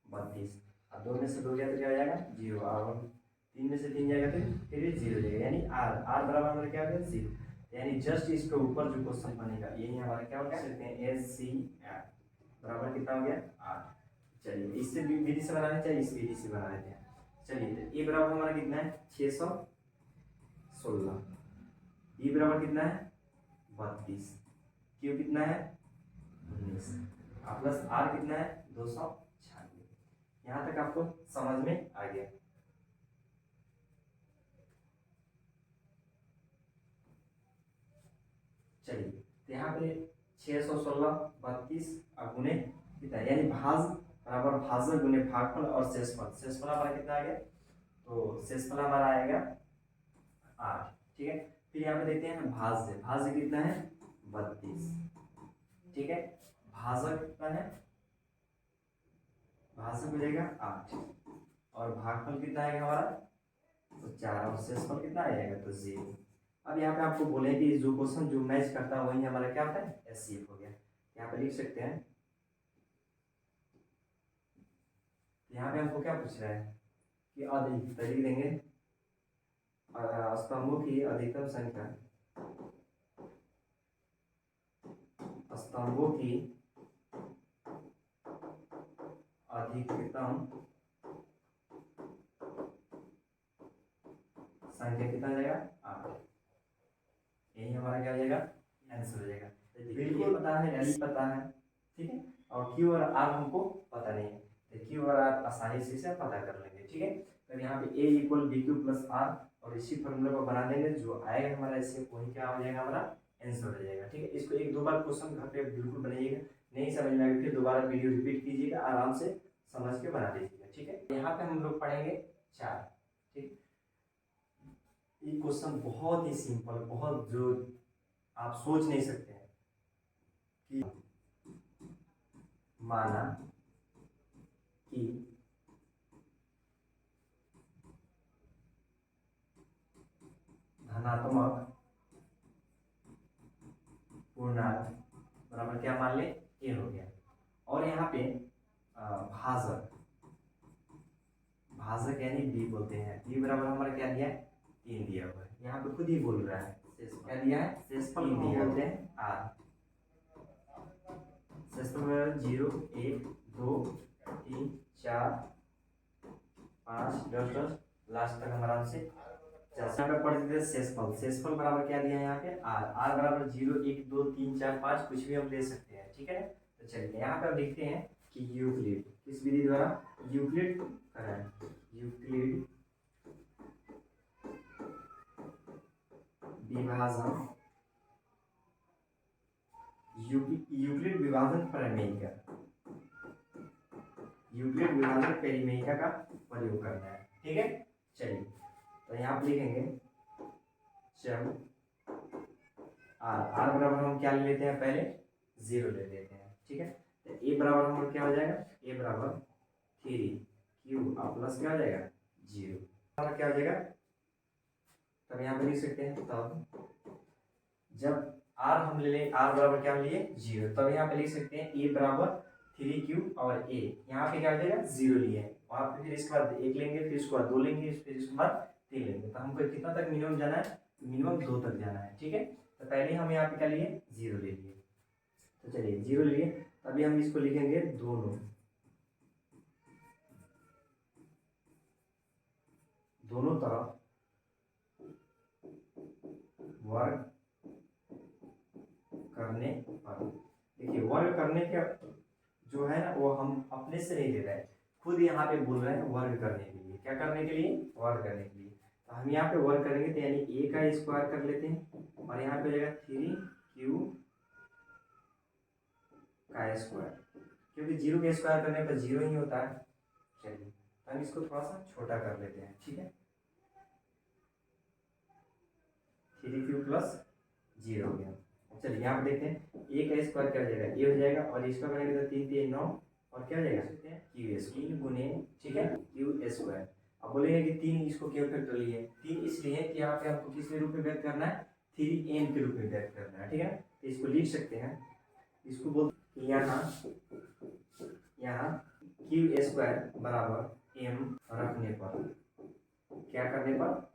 32, अब 2 में से 2 गया तो क्या हो जाएगा 0, और 3 में से 3 जाएगा तो फिर भी 0 जाएगा, यानी r बराबर हमारा क्या हो गया 0। यानी जस्ट इसके ऊपर जो क्वेश्चन बनेगा यही हमारा क्या होगा सकते हैं SCR बराबर कितना हो गया 8। चलिए इससे विधि से बनाने चाहिए, इस विधि से बना लेते हैं। चलिए तो ए बराबर हमारा कितना है 616, बी बराबर कितना है 32, क्यू कितना है 19 प्लस आर कितना है 296। यहाँ तक आपको समझ में आ गया। चलिए तो यहाँ पे 616 32 और गुने कितना यानी भाज बराबर भाजक गुने भागफल और शेषफल, शेषफल हमारा कितना आ गया तो शेषफल हमारा आएगा 8, ठीक है। फिर यहाँ पे देखते हैं भाज्य, भाज्य कितना है 32, ठीक है। भाजक कितना है, भाजक हो जाएगा 8 और भागफल कितना आएगा हमारा तो 4 और शेषफल कितना आएगा तो 0। अब यहाँ पे आपको बोले कि जो क्वेश्चन जो मैच करता है वही हमारा क्या होता है एससीएफ हो गया। यहाँ पे लिख सकते हैं, यहाँ पे हमको क्या पूछ रहा है कि अधिक तो लिख देंगे स्तंभों की अधिकतम संख्या, स्तंभों की अधिकतम संख्या कितना जाएगा 8, यही हमारा क्या हो जाएगा आंसर हो जाएगा। बिल्कुल पता है, एल पता है, ठीक है, और क्यू और आर हमको पता नहीं है, तो क्यू और आर आसानी से इसे पता कर लेंगे, ठीक है। तो यहाँ पे A equal B Q plus R और इसी फॉर्मूले को बना देंगे, जो आएगा हमारा इससे वही क्या हो जाएगा हमारा आंसर हो जाएगा, ठीक है। इसको एक दो बार क्वेश्चन घर पे बिल्कुल बनाइएगा, नहीं समझ में आएगा फिर दोबारा वीडियो रिपीट कीजिएगा, आराम से समझ के बना लीजिएगा, ठीक है। यहाँ पे हम लोग पढ़ेंगे 4, ठीक। ये क्वेश्चन बहुत ही सिंपल, बहुत जो आप सोच नहीं सकते हैं कि माना कि धनात्मक पूर्णांक बराबर क्या मान ले ए हो गया, और यहाँ पे भाजक, भाजक यानी बी बोलते हैं, बी बराबर हमारा क्या दिया है 3 दिया हुआ है, यहाँ पे खुद ही बोल रहा है क्या दिया है शेषफल बोलते हैं आर, शेषफल 0 1 2 3 4 5 10 लास्ट तक हमारा से यहाँ पे पढ़ देते शेषफल, शेषफल बराबर क्या दिया है यहाँ पे आर, आर बराबर 0 1 2 3 4 5 कुछ भी हम ले सकते हैं, ठीक है। तो चलिए यहाँ पे हम देखते हैं कि यूक्लिड किस विधि द्वारा यूक्लिड करें, यूक्लिड विभाजन, यूक्लिड विभाजन प्रमेय, यूक्लिड विभाजन परिमेय का प्रयोग करना है, ठीक है। चलिए तो यहाँ पे लिखेंगे जब आर बराबर हम क्या ले लेते हैं पहले 0 ले लेते हैं, ठीक है। तो ए बराबर हम क्या हो जाएगा ए बराबर 3 क्यू और प्लस क्या हो जाएगा 0 बराबर क्या हो जाएगा, तब यहाँ पे लिख सकते हैं तब जब आर हम ले लें आर बराबर क्या हम लिए 0, तब यहाँ पे लिख सकते हैं ए बराबर 3q और a, यहाँ पे क्या हो जाएगा 0 लिए है, वहाँ पे फिर इसके बाद 1 लेंगे, फिर इसके बाद 2 लेंगे, फिर इसके बाद 3 लेंगे, तो हमको कितना तक मिनिमम जाना है, मिनिमम 2 तक जाना है, ठीक है। तो पहले हम यहाँ पे क्या लिए 0 ले लिए, तो चलिए 0 लिए, अभी हम इसको लिखेंगे दोनों तरफ वर्ग करने पर। देखिए वर्ग करने का जो है ना वो हम अपने से नहीं ले रहे हैं, खुद यहाँ पे बोल रहे हैं वर्ग करने के लिए। क्या करने के लिए? वर्ग करने के लिए। तो हम यहाँ पे वर्ग करेंगे तो यानी a का स्क्वायर कर लेते हैं और यहाँ पे जाएगा 3q का स्क्वायर, क्योंकि 0 का स्क्वायर करने पर 0 ही होता है। चलिए तो हम इसको थोड़ा सा छोटा कर लेते हैं, ठीक है। 3q प्लस 0 हो गया। चलिए यहाँ पे देखते हैं a का स्क्वायर क्या हो जाएगा, a हो जाएगा और इसका करेंगे तो 3 3 9 और क्या हो जाएगा क्यू स्क्वायर 3 गुने, ठीक है, क्यू स्क्वायर। अब बोलेंगे कि 3 इसको क्यों फैक्टोरियल है? 3 इसलिए कि यहाँ पे हमको किस रूप में व्यक्त करना है? 3m के रूप में व्यक्त करना है, ठीक है। तो इसको लिख सकते हैं, इसको बोलते हैं यहाँ क्यू स्क्वायर बराबर m रखने पर, क्या करने पर?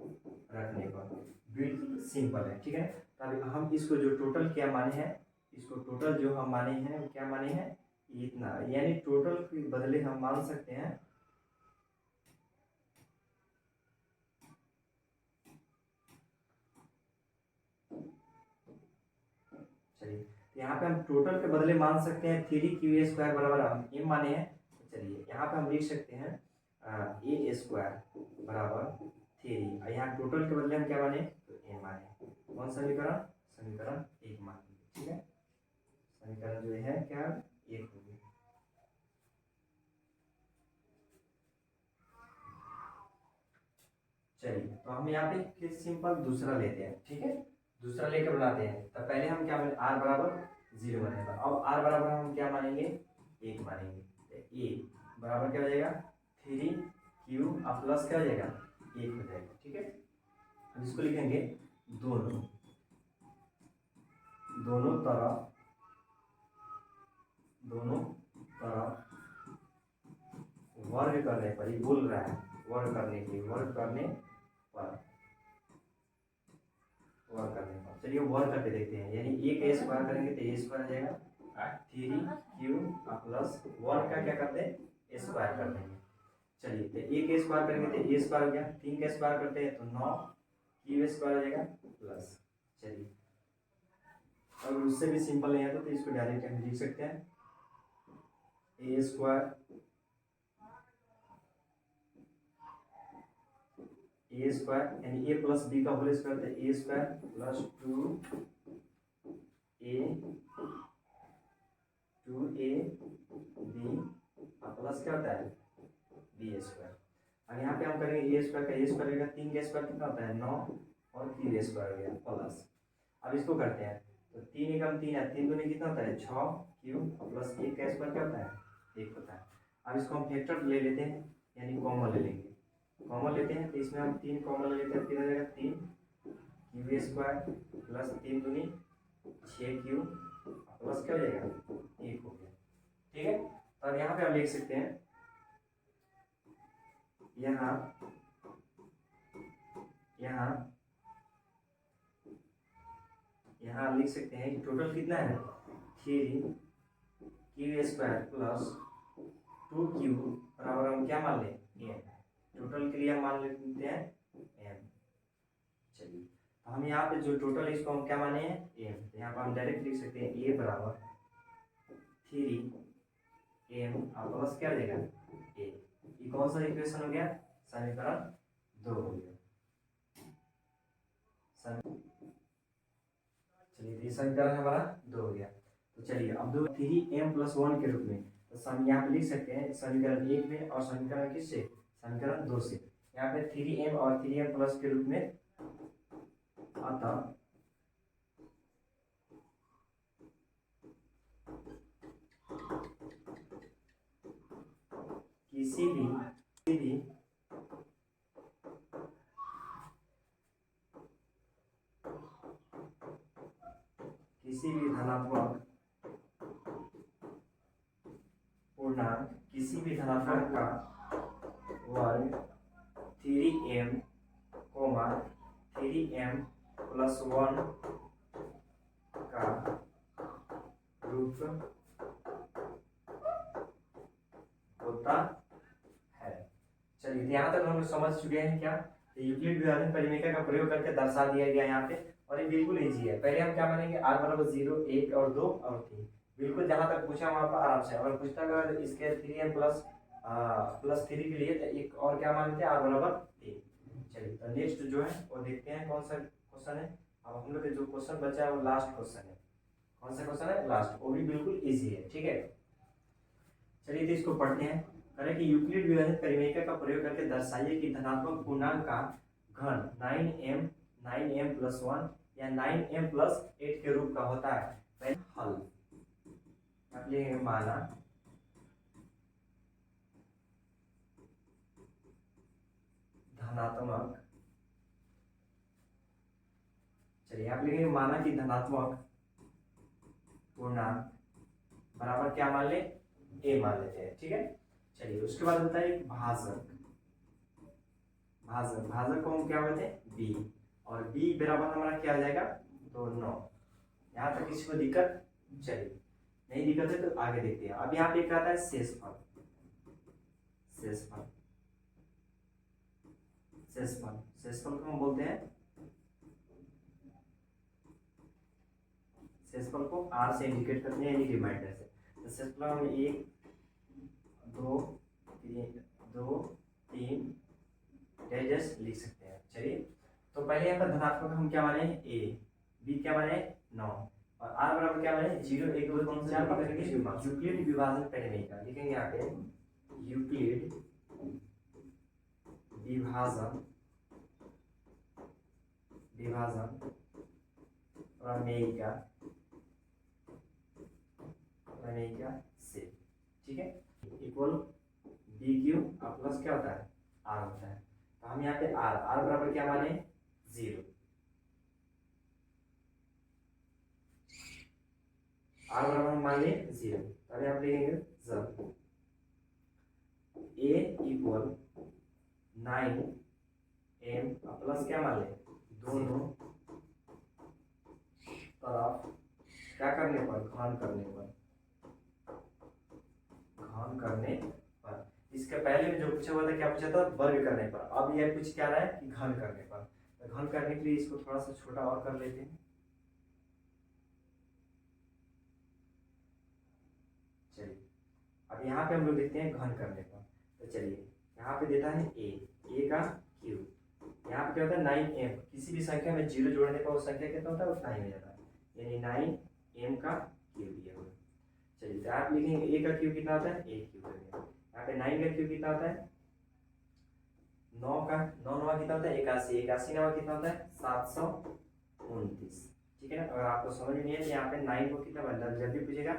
रखने पर। बिल्कुल सिंपल है, ठीक है। तो अभी हम इसको जो टोटल क्या माने हैं, इसको टोटल जो हम माने हैं वो क्या माने हैं? इतना, यानी टोटल के बदले हम मान सकते हैं चलिए तो यहाँ पे हम टोटल के बदले मान सकते हैं 3q स्क्वायर बराबर हम m माने हैं। तो चलिए यहाँ पे हम लिख सकते हैं a स्क्वायर बराबर 3 और यहाँ टोटल के बदले हम क्या माने? तो m माने। कौन समीकरण? समीकरण 1 माने, ठीक है। समीकरण जो है क्या 1 हो गया। चलिए तो हम यहाँ पे फिर सिंपल दूसरा लेते हैं, ठीक है। दूसरा लेकर बनाते हैं। तो पहले हम क्या माने? r बराबर 0 मानेगा। अब r बराबर हम क्या मानेंगे? 1 मानेंगे। तो a बराबर क्या हो जाएगा? 3q और प्लस क्या हो जाएगा? 1 हो जाएगा, ठीक है। हम इसको लिखेंगे दोनों तरफ वर्ग करने पर, ये बोल रहा है वर्ग करने के लिए, वर्ग करने पर। चलिए वर्ग करके देखते हैं, यानी a का स्क्वायर करेंगे तो a स्क्वायर आ जाएगा 3q प्लस 1 का क्या करते हैं? स्क्वायर कर देंगे। चलिए तो a का स्क्वायर करेंगे तो a स्क्वायर हो गया, 3 का स्क्वायर करते हैं तो 9 q स्क्वायर आ जाएगा प्लस। चलिए अगर उससे भी सिंपल नहीं आता तो इसको डायरेक्ट हम लिख सकते हैं a स्क्वायर यानी a प्लस b का होल स्क्वायर तो a square plus 2a b plus क्या होता है? b square. और यहाँ पे हम करेंगे a स्क्वायर का a स्क्वायर रहेगा, 3 का स्क्वायर कितना होता है? 9 और q स्क्वायर हो गया प्लस। अब इसको करते हैं तो 3 एकम 3 है, 3 दूनी कितना होता है? 6q प्लस 1 का स्क्वायर क्या होता है? 1 होता है। अब इसको हम फैक्टर ले लेते हैं, यानी कॉमन ले लेंगे। कॉमन लेते हैं तो इसमें हम 3 कॉमन ले लेते हैं, कितना जाएगा? 3q स्क्वायर प्लस 3 दूनी 6q प्लस क्या हो जाएगा? 1 हो गया, ठीक है। तो अब यहाँ पे हम लिख सकते हैं यहाँ लिख सकते हैं कि टोटल कितना है? 3q स्क्वायर प्लस 2q बराबर हम क्या मान लें? m। टोटल के लिए हम मान लेते हैं m। चलिए तो हम यहाँ पे जो टोटल इसको हम क्या माने हैं? m। तो यहाँ पर हम डायरेक्ट लिख सकते हैं a बराबर 3m और प्लस क्या हो जाएगा? a। ये कौन सा इक्वेशन हो गया? समीकरण 2 हो गया। चलिए ये समीकरण हमारा 2 हो गया। तो चलिए अब 3m प्लस 1 के रूप में, तो हम यहाँ पे लिख सकते हैं समीकरण 1 में और समीकरण किससे? समीकरण 2 से। यहाँ पे 3m और 3m प्लस के रूप में, अतः किसी भी धनात्मक पूर्णांक, किसी भी धनात्मक का वर्ग 3m 3m प्लस 1 का रूप होता है। चलिए यहाँ तक हम लोग समझ चुके हैं क्या, यूक्लिड विभाजन परिमेय का प्रयोग करके दर्शा दिया गया यहाँ पे, और ये बिल्कुल इजी है। पहले हम क्या मानेंगे, r बराबर 0, 1 और 2 और 3, बिल्कुल जहां तक पूछा वहां पर आराम से। अगर पूछता अगर इसके 3m प्लस 3 के लिए, तो एक और क्या मानते हैं, r बराबर 3। चलिए तो नेक्स्ट जो है वो देखते हैं कौन सा क्वेश्चन है। अब हम लोग के जो क्वेश्चन बचा है वो लास्ट क्वेश्चन है। कौन सा क्वेश्चन है, लास्ट, वो भी बिल्कुल इजी है, ठीक है। चलिए तो इसको पढ़ते हैं। करें कि यूक्लिड विभाजन परिमेय का प्रयोग करके दर्शाइए कि धनात्मक पूर्णांक का घन 9m प्लस 1 या 9m प्लस 8 के रूप का होता है। पहले हल आप लिखेंगे, माना धनात्मक, चलिए आप लिखेंगे माना कि धनात्मक पूर्णांक बराबर क्या मान ले, a मान लेते हैं, ठीक है। चलिए उसके बाद होता है भाजक, भाजक भाजक को हम क्या बोलते हैं, b, और b बराबर हमारा क्या आ जाएगा, तो 9। यहाँ तक किसी को दिक्कत, चलिए नहीं दिक्कत है तो आगे देखते हैं। अब यहाँ पे क्या आता है, शेषफल, शेषफल, शेषफल, शेषफल को हम बोलते हैं, शेषफल को r से इंडिकेट करते हैं, यानी रिमाइंडर से। तो शेषफल हम 1 2 3 जस्ट लिख सकते हैं। चलिए तो पहले यहाँ पर धनात्मक हम क्या माने, a, b क्या माने 9, और r बराबर क्या माने 0, 1 2 3 4 5 करेंगे। यूक्लिड विभाजन परिमेय का लिखेंगे यहाँ पे, यूक्लिड विभाजन प्रमेय से, ठीक है, इक्वल बी क्यू प्लस क्या होता है, आर होता है। तो हम यहाँ पे आर बराबर क्या माने 0, आर बराबर हम मान लिए 0। तब यहाँ पे लिखेंगे जब ए इक्वल 9m प्लस क्या मान ले, दोनों तरफ क्या करने पर, घन करने पर, घन करने पर। इसके पहले में जो पूछा हुआ था, क्या पूछा था, वर्ग करने पर। अब यह कुछ क्या रहा है कि घन करने पर। तो घन करने के लिए इसको थोड़ा सा छोटा और कर लेते हैं। चलिए अब यहाँ पे हम लोग देखते हैं घन करने पर। तो चलिए यहाँ पे देता है a का क्यूब, यहाँ पे क्या होता है 9m, किसी भी संख्या में 0 जोड़ने पर वो संख्या कितना होता है, उतना ही हो जाता है, यानी 9m का क्यूब ये होगा। चलिए तो आप लिखेंगे a का क्यूब कितना होता है, a क्यूब करेंगे। यहाँ पे 9 का क्यूब कितना होता है, 9 का 9 नवा कितना होता है 81, 81 नवा कितना होता है 729, ठीक है ना। अगर आपको समझ नहीं है तो यहाँ पे 9 को कितना बनता है, जब भी पूछेगा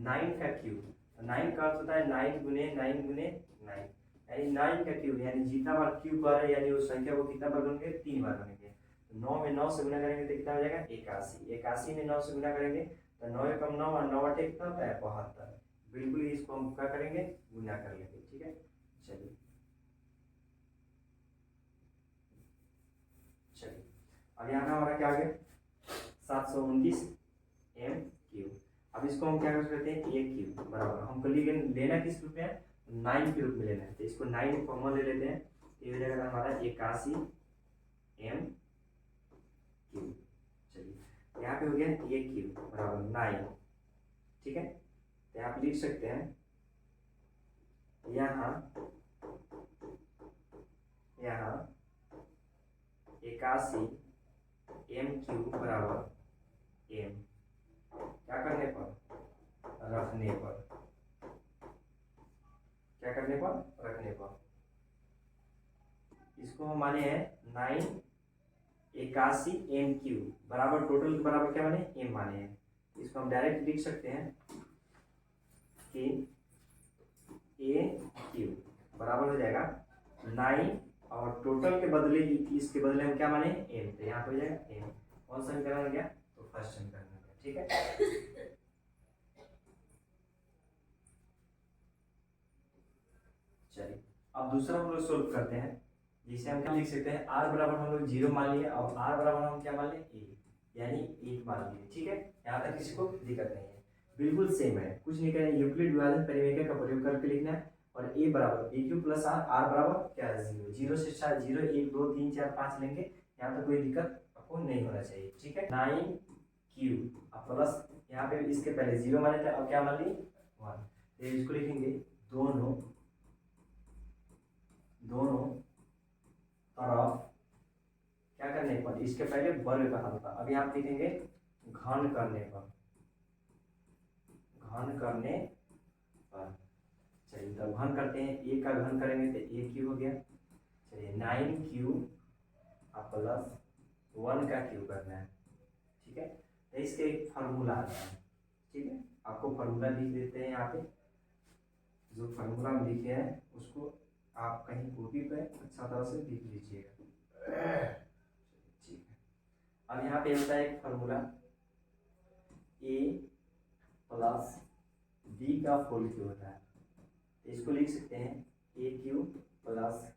9 का क्यूब, 9 का अर्थ होता है 9 गुने 9 गुने 9, यानी 9 का क्यूब, यानी जितना बार क्यूब बार है, यानी उस संख्या को कितना बार गुनेंगे, 3 बार गुनेंगे। 9 में 9 से गुना करेंगे तो कितना हो जाएगा 81, 81 में 9 से गुना करेंगे तो 9 कम 9 और 9 अटे कितना होता है 72। बिल्कुल इसको हम क्या करेंगे, गुना कर लेंगे, ठीक है। चलिए अब यहाँ हमारा क्या आ गया 729 m क्यूब। अब इसको हम क्या कर सकते हैं, a क्यूब बराबर, हमको लेना किस रूप में, 9 के रूप में लेना है। तो इसको 9 कॉमन ले लेते हैं, ये हो जाएगा हमारा 81 m क्यूब। चलिए यहाँ पे हो गया a क्यूब बराबर 9, ठीक है। तो आप लिख सकते हैं यहाँ 81 m क्यूब बराबर m, क्या करने पर, रखने पर, क्या करने पर, रखने पर। इसको हम माने हैं 9 81 m क्यूब बराबर, टोटल के बराबर क्या माने m माने हैं। इसको हम डायरेक्ट लिख सकते हैं कि a क्यूब बराबर हो जाएगा 9 और टोटल के बदले, इसके बदले हम क्या माने m, तो यहाँ पे हो जाएगा m। कौन सा समीकरण हो गया, तो फर्स्ट समीकरण हो गया, ठीक है। चलिए अब दूसरा हम लोग सोल्व करते हैं, जिसे हम क्या लिख सकते हैं, r बराबर हम लोग 0 मान लिए और r बराबर हम क्या मान लिए a, यानी 1 मान लिए, ठीक है। यहाँ तक किसी को दिक्कत नहीं है। बिल्कुल सेम है, कुछ नहीं करना है, यूक्लिड विभाजन परिमेय का प्रयोग करके लिखना है। और ए बराबर ए क्यू प्लस आर, आर बराबर क्या है 0, 0 से स्टार्ट 0 1 2 3 4 5 लेंगे, यहाँ पे कोई दिक्कत आपको नहीं होना चाहिए, ठीक है। 9q प्लस यहाँ पे इसके पहले 0 माने थे, अब क्या मान ली 1, तो इसको लिखेंगे दोनों तरफ क्या करने पर, इसके पहले वर्ग कहा था, अब यहाँ लिखेंगे घन करने पर, घन करने पर। चलिए तो घन करते हैं, ए का घन करेंगे तो ए क्यू हो गया। चलिए 9q प्लस 1 का क्यू करना है, ठीक है। तो इसके एक फार्मूला आता है, ठीक है, आपको फार्मूला लिख देते हैं यहाँ पे, जो फार्मूला हम लिखे हैं उसको आप कहीं कॉपी पे अच्छा तरह से लिख लीजिएगा, ठीक है। अब यहाँ पे होता है एक फार्मूला a प्लस b का होल क्यू होता है, तो इसको लिख सकते हैं A cube plus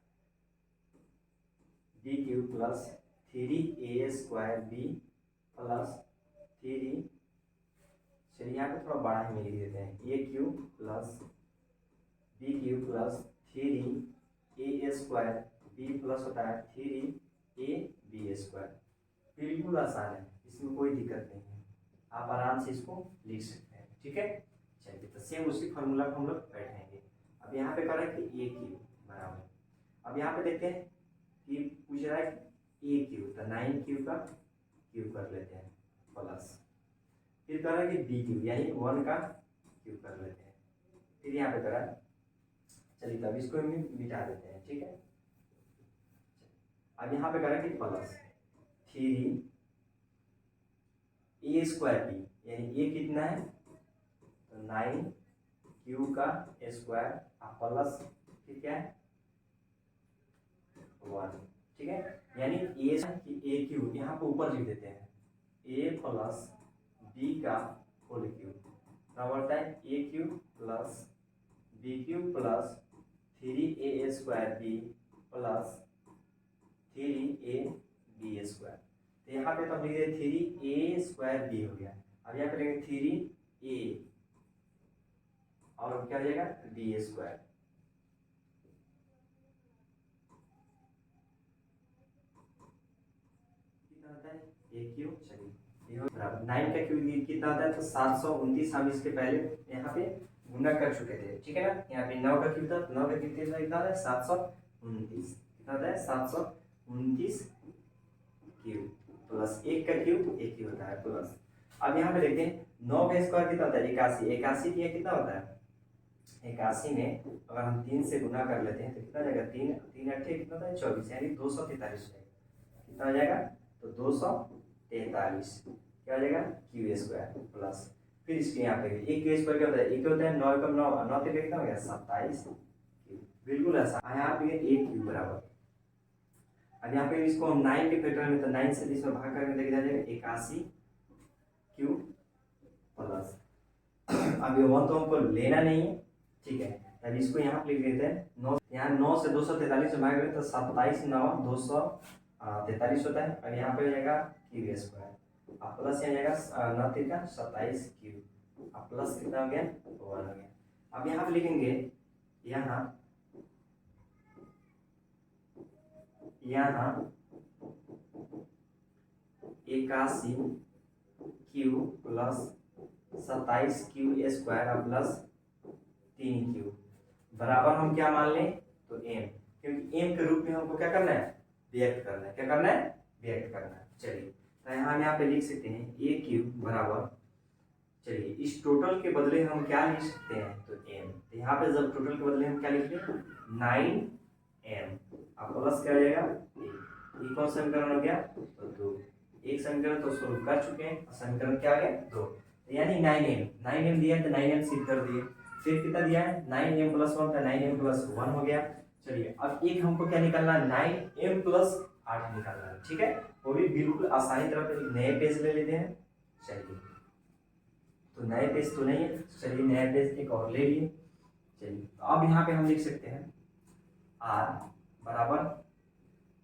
B Q plus 3a square B plus 3, चलिए यहाँ पे थोड़ा बड़ा ही लिख देते हैं, A cube plus B Q plus 3a square B plus होता है 3ab स्क्वायर। बिल्कुल आसान है, इसमें कोई दिक्कत नहीं है, आप आराम से इसको लिख सकते हैं, ठीक है। चलिए तो सेम उसी फार्मूला को हम लोग बैठाएंगे। अब यहाँ पे कर रहे हैं कि ए क्यू बराबर, अब यहाँ पे देखते हैं कि पूछ रहा है ए क्यू, तो 9q का क्यू कर लेते हैं प्लस, फिर कर रहा है कि बी क्यू यानी 1 का क्यू कर लेते हैं, फिर यहाँ पे करा। चलिए तब इसको मिटा देते हैं, ठीक है। अब यहाँ पे करा कि प्लस 3a स्क्वायर बी, यानी ए कितना है तो 9q का स्क्वायर प्लस फिर क्या है 1, ठीक है। यानी ए क्यू यहाँ पे ऊपर लिख देते हैं, ए प्लस बी का होल क्यू बराबर है A cube plus B Q plus 3a square B plus 3ab square. तो यहाँ पे तो हम लिख रहे 3a स्क्वायर बी हो गया, अब यहाँ पे लिखेंगे 3a और क्या हो जाएगा बी स्क्वायर। कितना होता है ए क्यू, चलिए बराबर 9 का क्यू कितना होता है तो 729, हम इसके पहले यहाँ पे गुना कर चुके थे, ठीक है ना। यहाँ पे 9 का क्यू था, 9 का क्यू कितना होता है 729, कितना होता है 729 क्यू प्लस 1 का क्यू एक ही होता है प्लस। अब यहाँ पे देखते हैं 9 का स्क्वायर कितना होता है 81, 81 कितना होता है 81 में अगर हम 3 से गुना कर लेते हैं तो कितना जाएगा 3 3 8 कितना होता है 24, यानी 243 कितना हो जाएगा तो 243 क्या हो जाएगा क्यू स्क्वायर प्लस, फिर इसके यहाँ पे एक क्यू स्क्वायर क्या होता है, एक होता है 9 कम 9 9 पे कितना हो गया 27 क्यू, बिल्कुल ऐसा यहाँ पे एक क्यू बराबर। अब यहाँ पे इसको हम 9 के फैक्टर में तो 9 से इसमें भाग करके लेके जाएगा 81 क्यू प्लस, अब ये 1 तो हमको लेना नहीं है, ठीक है। अब इसको यहाँ पे लिख देते हैं 9, यहाँ 9 से 243 में भाग करें तो 27 9 243 होता है, और यहाँ पे हो जाएगा क्यू स्क्वायर अब प्लस यहाँ जाएगा 9 का 27 क्यू अब प्लस कितना हो गया 1 हो गया। अब यहाँ पे लिखेंगे यहाँ 81 Q plus 27 Q square plus 3 Q बराबर हम क्या मान लें तो m, क्योंकि m के रूप में हमको क्या करना है व्यक्त करना है, क्या करना है व्यक्त करना है। चलिए तो यहाँ पे लिख सकते हैं a क्यू बराबर, चलिए इस टोटल के बदले हम क्या लिख सकते हैं तो m, तो यहाँ पे जब टोटल के बदले हम क्या लिख लें 9m अब प्लस क्या हो जाएगा ये कौन समीकरण हो गया तो 2, एक समीकरण तो सोल्व कर चुके हैं, समीकरण क्या आ गया 2, यानी 9m दिया है तो 9m सिद्ध कर दिए, फिर कितना दिया है 9m प्लस 1 का 9m प्लस 1 हो गया। चलिए अब एक हमको क्या निकालना है 9m प्लस 8 निकालना है, ठीक है, वो भी बिल्कुल आसानी तरह पे नए पेज ले लेते हैं। चलिए तो नए पेज तो नहीं है, चलिए नया पेज एक और ले लिए। चलिए तो अब यहाँ पे हम लिख सकते हैं r बराबर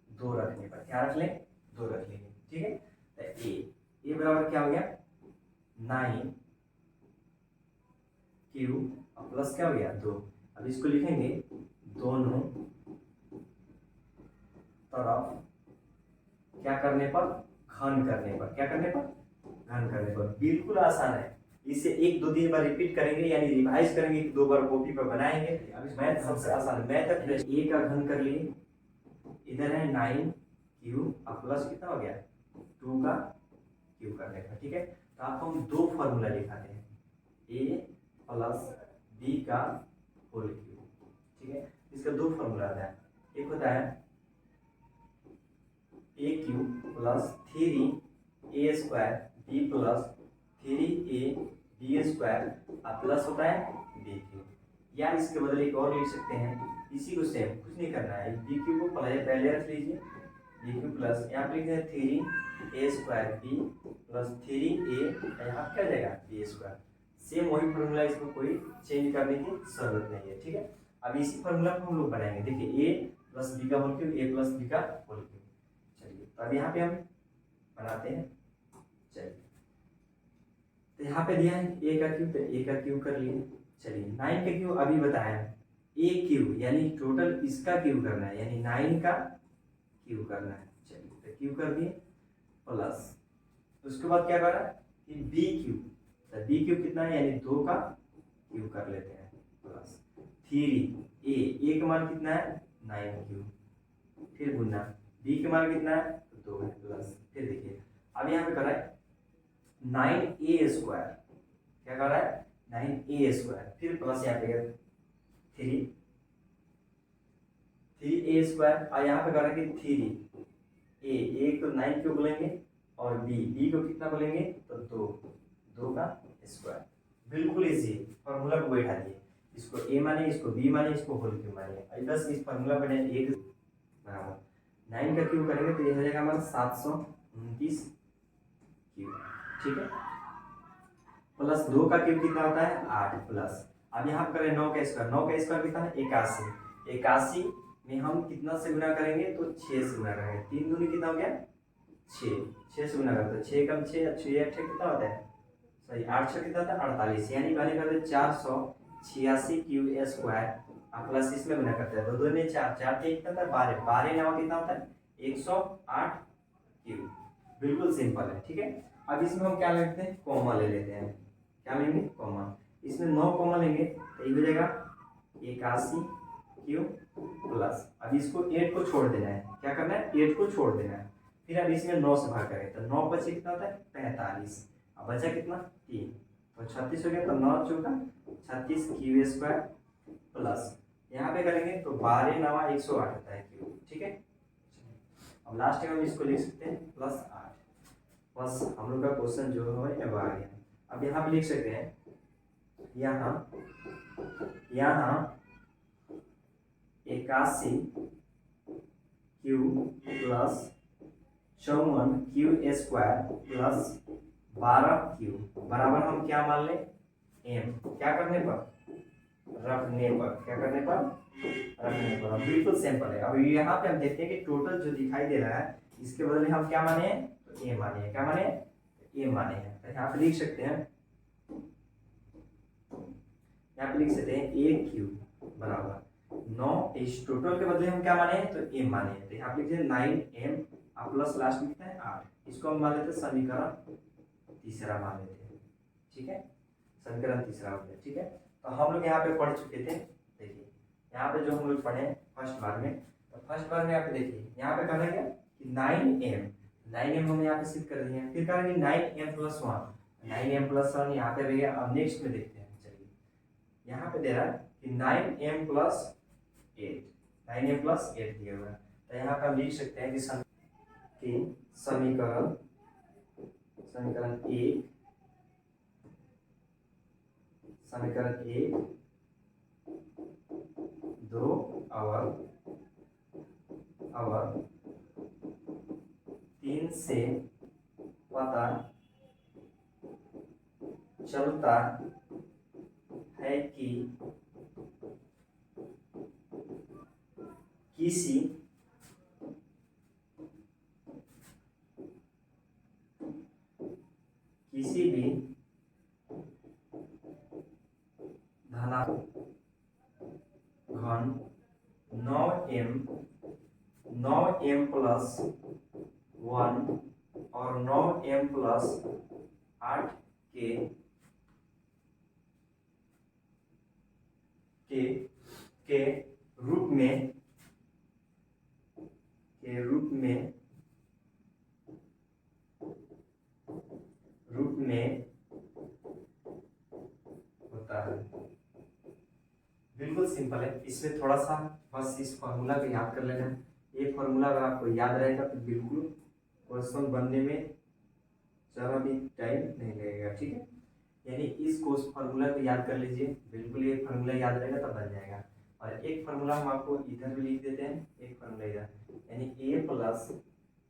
2 रखने पर क्या रख लें 2 रख लेंगे, ठीक है। तो a बराबर क्या हो गया 9 क्यू और प्लस क्या हो गया 2। अब इसको लिखेंगे दोनों तरफ क्या करने पर, घन करने पर। क्या करने पर, घन करने पर। बिल्कुल आसान है। इसे 1 2 3 बार रिपीट करेंगे यानी रिवाइज करेंगे, 2 बार कॉपी पर बनाएंगे। अब इस मैथ सबसे आसान है। मैथ ए का घन कर लिए, इधर है 9 क्यू और प्लस कितना हो गया 2 का क्यू करने का। ठीक है, तो आपको हम 2 फॉर्मूला दिखाते हैं, ए प्लस बी का होल क्यू। ठीक है, इसका 2 फॉर्मूला आता है। एक होता है A cube plus 3 A square B plus 3 A B square और प्लस होता है बी क्यू। या इसके बदले एक और लिख सकते हैं, इसी को सेम, कुछ नहीं करना है, बी क्यू को पहले रख लीजिए, बी क्यू प्लस यहाँ पे लिखते हैं 3 ए स्क्वायर बी प्लस 3 ए, यहाँ क्या जाएगा बी स्क्वायर। सेम वही फॉर्मूला, इसमें कोई चेंज करने की जरूरत नहीं है। ठीक है, अब इसी फॉर्मूला को हम लोग बनाएंगे। देखिए ए प्लस बी का होल क्यूब, ए प्लस बी का होल क्यूब। चलिए, तो अब यहाँ पे हम बनाते हैं। चलिए, तो यहाँ पे दिया है ए का क्यूब, तो ए का क्यूब कर लिए। चलिए, 9 का क्यूब अभी बताया, ए क्यूब यानी टोटल इसका क्यूब करना है, यानी 9 का क्यूब करना है। चलिए, तो क्यूब कर दिए प्लस, उसके बाद क्या करा कि बी क्यूब, तो बी क्यूब कितना है यानी 2 का क्यूब कर लेते हैं प्लस 3 ए का मान कितना है 9 क्यूब, फिर गुना बी के मान कितना है 2 है प्लस, फिर देखिए अब यहाँ पे कर रहा है 9 ए स्क्वायर, क्या कर रहा है 9 ए स्क्वायर, फिर प्लस यहाँ पे 3 ए स्क्वायर, और यहाँ पे कर रहा है कि 3 ए को 9 क्यों बोलेंगे और बी को कितना बोलेंगे तो 2 का स्क्वायर। बिल्कुल इजी फॉर्मूला को बैठा दिए, इसको ए माने, इसको बी माने, इसको होल क्यूब माने, बस इस फॉर्मूला बने एक बराबर 9 का क्यूब करेंगे तो ये हो जाएगा हमारा 729 क्यूब। ठीक है, प्लस 2 का क्यूब कितना होता है 8 प्लस, अब यहाँ करें 9 का स्क्वायर, 9 का स्क्वायर कितना है 81, 81 में हम कितना से गुना करेंगे तो 6 से गुना करेंगे, 3 दूनी कितना हो गया 6 से गुना करते 6 कम 6 कितना होता है सही 8 6 कितना होता है 48, यानी पहले करते 486 क्यू स्क्वायर प्लस इसमें गुना करते हैं, 2 2 ने 4 4 के कितना होता है 12 12 नवा कितना होता है 108 क्यू। बिल्कुल सिंपल है। ठीक है, अब इसमें हम क्या लेते हैं कॉमा ले लेते हैं, क्या लेंगे कॉमा, इसमें 9 कॉमा लेंगे तो ये हो जाएगा 81 क्यू प्लस, अब इसको 8 को छोड़ देना है, क्या करना है 8 को छोड़ देना है, फिर अब इसमें 9 से भाग करें तो 9 बचे कितना होता है 45, अब बचा कितना 3 तो 36 हो गया, तो 9 चौका 36 क्यू स्क्वायर प्लस यहाँ पे करेंगे तो 12 नवा 108 होता है क्यू। ठीक है, अब लास्ट में हम इसको लिख सकते हैं प्लस 8, बस हम लोग का क्वेश्चन जो है अब आ गया। अब यहाँ पे लिख सकते हैं यहाँ 81 Q plus 54 Q square plus 12 Q बराबर हम क्या मान लें एम, क्या करने पर रखने पर, क्या करने पर रखने पर। बिल्कुल सिंपल है। अब यहाँ पे हम देखते हैं कि टोटल जो दिखाई दे रहा है इसके बदले हम क्या माने तो ए माने हैं, क्या माने ए माने हैं, तो यहाँ पे लिख सकते हैं, यहाँ पे लिख सकते हैं ए क्यूब बराबर 9, इस टोटल के बदले हम क्या माने तो ए माने हैं, तो यहाँ पे लिखते हैं 9m प्लस लास्ट में कितना है 8, इसको हम मान लेते हैं समीकरण तीसरा मान लेते हैं। ठीक है, समीकरण तीसरा हो गया। ठीक है, तो हम लोग यहाँ पे पढ़ चुके थे, देखिए यहाँ पे जो हम लोग पढ़े फर्स्ट बार में, तो फर्स्ट बार में यहाँ पे देखिए यहाँ पे कहना क्या कि 9m हम यहाँ पे सिद्ध कर दिए हैं, फिर करेंगे 9m प्लस 1, 9m प्लस 1 यहाँ पे भैया। अब नेक्स्ट में देखते हैं, चलिए यहाँ पे दे रहा है कि 9m प्लस 8 दिया हुआ है, तो यहाँ पे हम लिख सकते हैं कि समीकरण 1 2 और 3 से पता चलता है कि किसी भी 9m प्लस 1 और 9m प्लस 8 के के के रूप में होता है। बिल्कुल सिंपल है। इसमें थोड़ा सा बस इस फॉर्मूला को याद कर लेना। ये फॉर्मूला अगर आपको याद रहेगा तो बिल्कुल क्वेश्चन बनने में जरा भी टाइम नहीं लगेगा, ठीक है। यानी इस फॉर्मूला को याद कर लीजिए, बिल्कुल ये फॉर्मूला याद रहेगा तब बन जाएगा। और एक फॉर्मूला हम आपको इधर भी लिख देते हैं, एक फॉर्मूला इधर, यानी a प्लस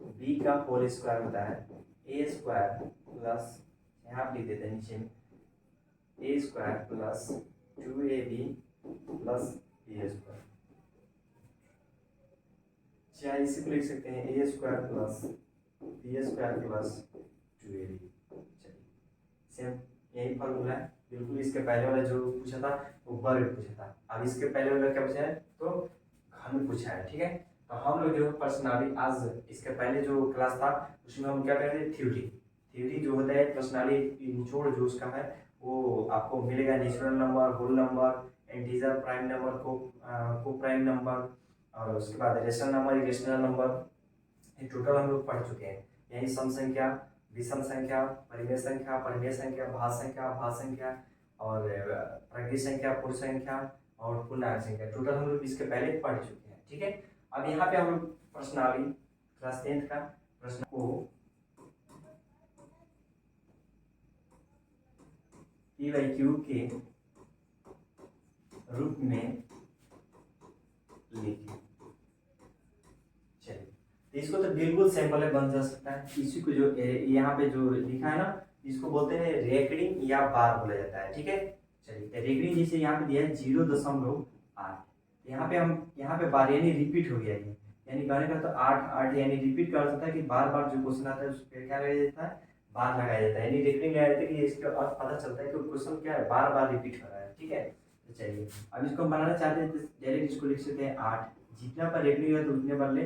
बी का होल स्क्वायर होता है a स्क्वायर प्लस, यहाँ लिख देते हैं नीचे में a square plus 2ab plus b square, चाहे इसी को लिख सकते हैं a square plus b square plus 2ab। चलिए सेम यही फॉर्मूला है। बिल्कुल इसके पहले वाला जो पूछा था वो वर्ग पूछा था, अब इसके पहले वाला क्या पूछा है तो घन पूछा है, ठीक है। तो हम लोग जो पर्सनाली आज इसके पहले जो क्लास था उसमें हम क्या करते थे, थ्योरी जो होता है पर्सनाली निचोड़ जो उसका है वो आपको मिलेगा, natural number, whole number, integer, prime number, coprime number, और उसके बाद रेशनल नंबर, इरेशनल नंबर, ये टोटल हम लोग पढ़ चुके हैं। यानी सम संख्या, विषम संख्या, परिमेय संख्या, परिमेय संख्या, भाज्य संख्या, भाज्य संख्या, और प्राकृतिक संख्या, पूर्ण संख्या और पूर्णांक संख्या, टोटल हम लोग इसके पहले पढ़ चुके हैं, ठीक है। अब यहाँ पे हम लोग प्रश्नावली क्लास 10th का प्रश्न को P/Q के रूप में लिखें। चलिए तो इसको तो बिल्कुल सिंपल है, बन जा सकता है। इसी को जो यहाँ पे जो लिखा है ना इसको बोलते हैं रेकरिंग या बार बोला जाता है, ठीक है। चलिए तो रेकरिंग जैसे यहाँ पे दिया है 0.8, यहाँ पे बार यानी रिपीट हो गया ये, यानी कहने का तो 8 यानी रिपीट का अर्थ होता है कि बार बार जो क्वेश्चन आता है उस पर क्या लगाया जाता है, बार लगाया जाता है, यानी रेकरिंग लगाया जाता है कि इसका अर्थ पता चलता है कि क्वेश्चन क्या है, बार बार रिपीट हो रहा है, ठीक है। तो चलिए अब इसको हम बनाना चाहते हैं तो डायरेक्ट इसको लिख सकते हैं 8, जितना पर रेकरिंग है तो उतने पर ले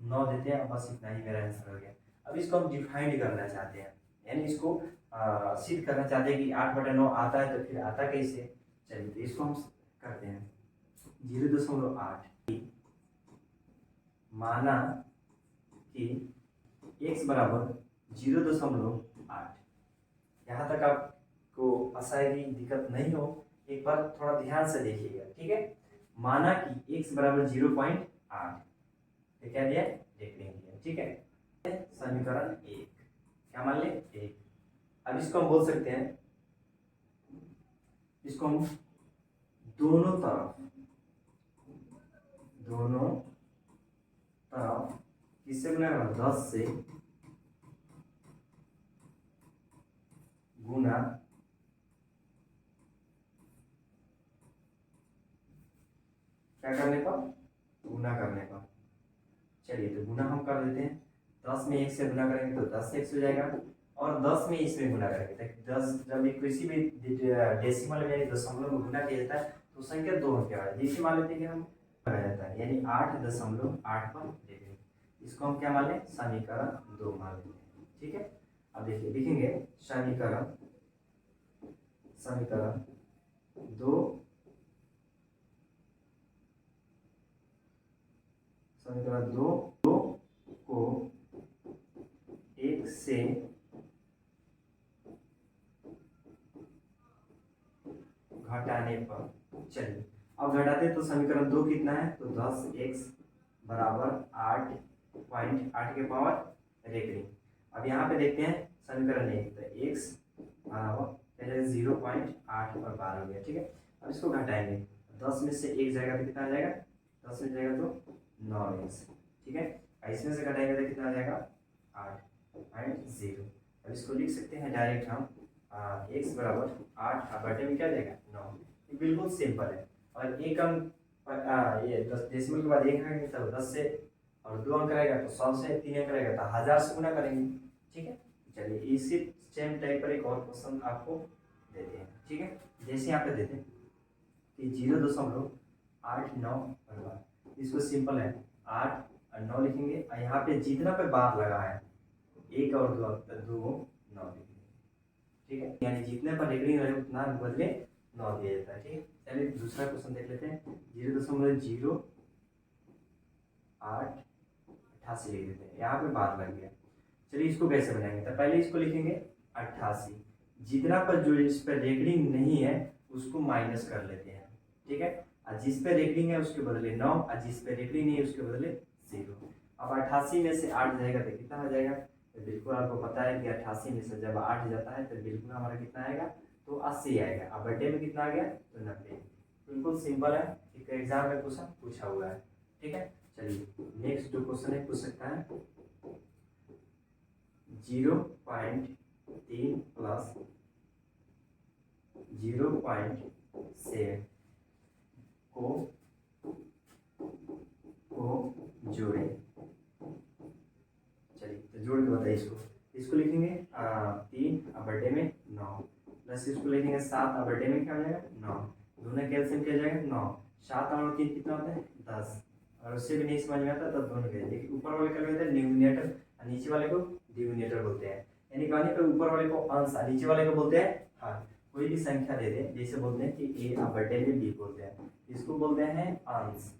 9 देते हैं, बस इतना ही मेरा आंसर हो गया। अब इसको हम डिफाइंड करना चाहते हैं, यानी इसको सिद्ध करना चाहते हैं कि 8/9 आता है तो फिर आता कैसे। चलिए तो इसको हम करते हैं 0.8, माना कि x बराबर 0.8। यहाँ तक आपको आसानी दिक्कत नहीं हो, एक बार थोड़ा ध्यान से देखिएगा, ठीक है। माना कि x बराबर 0.8, ये क्या दिया, रेकरिंग दिया, ठीक है। समीकरण 1 क्या मान ले 1। अब इसको हम बोल सकते हैं, इसको हम दोनों तरफ किससे गुना करना, 10 से गुना क्या करने पर, गुना करने पर। चलिए तो गुना हम कर देते हैं, 10 में 1 से गुना करेंगे तो 10x हो जाएगा, और 10 में इसमें गुना करेंगे तो 10, जब किसी भी डेसिमल में दशमलव में गुना किया जाता है तो संख्या 2 अंक है, जैसे मान लेते हैं कि हम कहा जाता है, यानी 8.8 पर देखेंगे, इसको हम क्या मान लें, समीकरण 2 मान लेते हैं, ठीक है। अब देखिए लिखेंगे समीकरण 2 को 1 से घटाने पर। चलिए अब घटाते तो समीकरण 2 कितना है, तो 10x बराबर 8.8 के पावर रेकरिंग। अब यहाँ पे देखते हैं समीकरण 1, तो x बराबर पहले 0.8 और 12 हो गया, ठीक है। अब इसको घटाएंगे, 10 में से 1 जाएगा तो कितना आ जाएगा, 10 में जाएगा तो 9x, ठीक है। इसमें से घटाएंगे तो कितना आ जाएगा 8.0। अब इसको लिख सकते हैं डायरेक्ट हम x बराबर 8 और बटे में क्या जाएगा 9। ये बिल्कुल सिंपल है। और एक अंक ये 10 डेसिमल के बाद 1 आएंगे तब 10 से, और 2 अंक रहेगा तो 100 से, 3 अंक रहेगा तो 1000 से गुना करेंगे, ठीक है। चलिए इसी सेम टाइप पर एक और क्वेश्चन आपको देते हैं, ठीक है। जैसे यहाँ पे देते हैं कि 0.89 बराबर, इसको सिंपल है 8 और 9 लिखेंगे, और यहाँ पे जितना पे बार लगा है 1 और 2 9 लिखेंगे, ठीक है। यानी जितने पर रेकरिंग रहे उतना बदले 9 दिया जाता है, ठीक है। चलिए दूसरा क्वेश्चन देख लेते हैं। 0.0888 लिख देते हैं, यहाँ पे बार लग गया। चलिए इसको कैसे बनाएंगे, तो पहले इसको लिखेंगे 88, जितना पर जो इस पर रेकरिंग नहीं है उसको माइनस कर लेते हैं, ठीक है। और जिस पे रेकरिंग है उसके बदले 9, और जिस पे रेकरिंग नहीं है उसके बदले 0। अब 88 में से 8 जाएगा तो कितना हो जाएगा, तो बिल्कुल आपको पता है कि 88 में से जब 8 जाता है तो बिल्कुल हमारा कितना आएगा, तो 80 आएगा। अब बर्थडे में कितना आ गया, तो 90। बिल्कुल सिंपल है, एक एग्जाम में क्वेश्चन पूछा हुआ है, ठीक है। चलिए नेक्स्ट जो क्वेश्चन है पूछ सकता है 0.3 प्लस 0.7 को जोड़े। चलिए तो जोड़ के बताइए इसको लिखेंगे 3 और बर्थडे में 9, प्लस इसको लिखेंगे 7 और बर्थडे में क्या हो जाएगा 9, दोनों कैल्सियम किया जाएगा 9, 7 और 3 कितना होता है 10, और उससे भी नहीं समझ में आता तब दोनों के देखिए ऊपर वाले का होता है न्यूमिनेटर और नीचे वाले को डिनोमिनेटर बोलते हैं। यानी कहने पर ऊपर वाले को अंश और नीचे वाले को बोलते हैं हर। कोई भी संख्या दे दे, जैसे बोलते हैं कि ए और बर्थडे में बी बोलते हैं, इसको बोलते हैं अंश,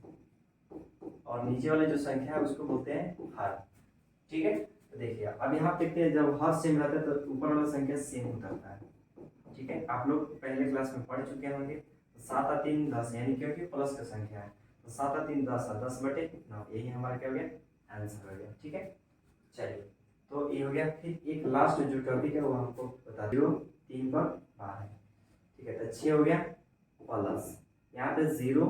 और नीचे वाले जो संख्या है उसको बोलते हैं हर, ठीक है। तो देखिए अब यहाँ देखते हैं जब हर सेम रहता है तो ऊपर वाला संख्या सेम उतरता है, ठीक है। आप लोग पहले क्लास में पढ़ चुके होंगे। तो 7 और 3 10, यानी क्योंकि प्लस का संख्या है तो 7 और 3 10 और 10/9, यही हमारा क्या हो गया आंसर हो गया, ठीक है। चलिए तो ये हो गया। फिर एक लास्ट जो टॉपिक है वो हमको बता दो, 3 पर 12 है, ठीक है। तो 6 हो गया प्लस यहाँ पे 0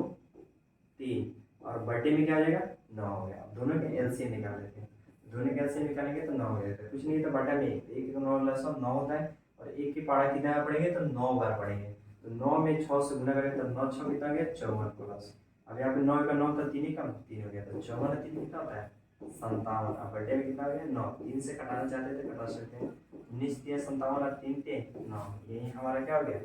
3 और बर्थडे में क्या हो जाएगा 9 हो गया। दोनों के एलसीएम निकाल लेते हैं, दोनों के एलसीएम निकालेंगे तो 9 हो जाता है, कुछ नहीं तो बटा में 1 9 9 होता है, और 1 की पढ़ा कितना पढ़ेंगे तो 9 बार पढ़ेंगे, तो 9 में 6 से गुना करेंगे तो 9 6 कितना हो गया 54 प्लस। अब यहाँ पे 9 का 9 तो 3 ही कम 3 हो गया, तो 54 और 3 कितना होता है 57। अब बर्थडे में कितना हो गया 9, 3 से कटाना चाहते थे कटा सकते हैं, 19 3 57 और 3 थे 9, यही हमारा क्या हो गया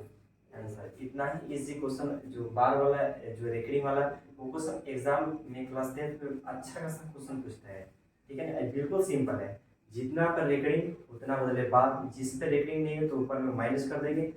आंसर। इतना ही इजी क्वेश्चन जो बार वाला जो रेकरिंग वाला वो क्वेश्चन एग्जाम में क्लास 10 में अच्छा खासा क्वेश्चन पूछता है, ठीक है ना। बिल्कुल सिंपल है, जितना पर रेकरिंग उतना बदले बार, जिस पे रेकरिंग नहीं है तो ऊपर में माइनस कर देंगे,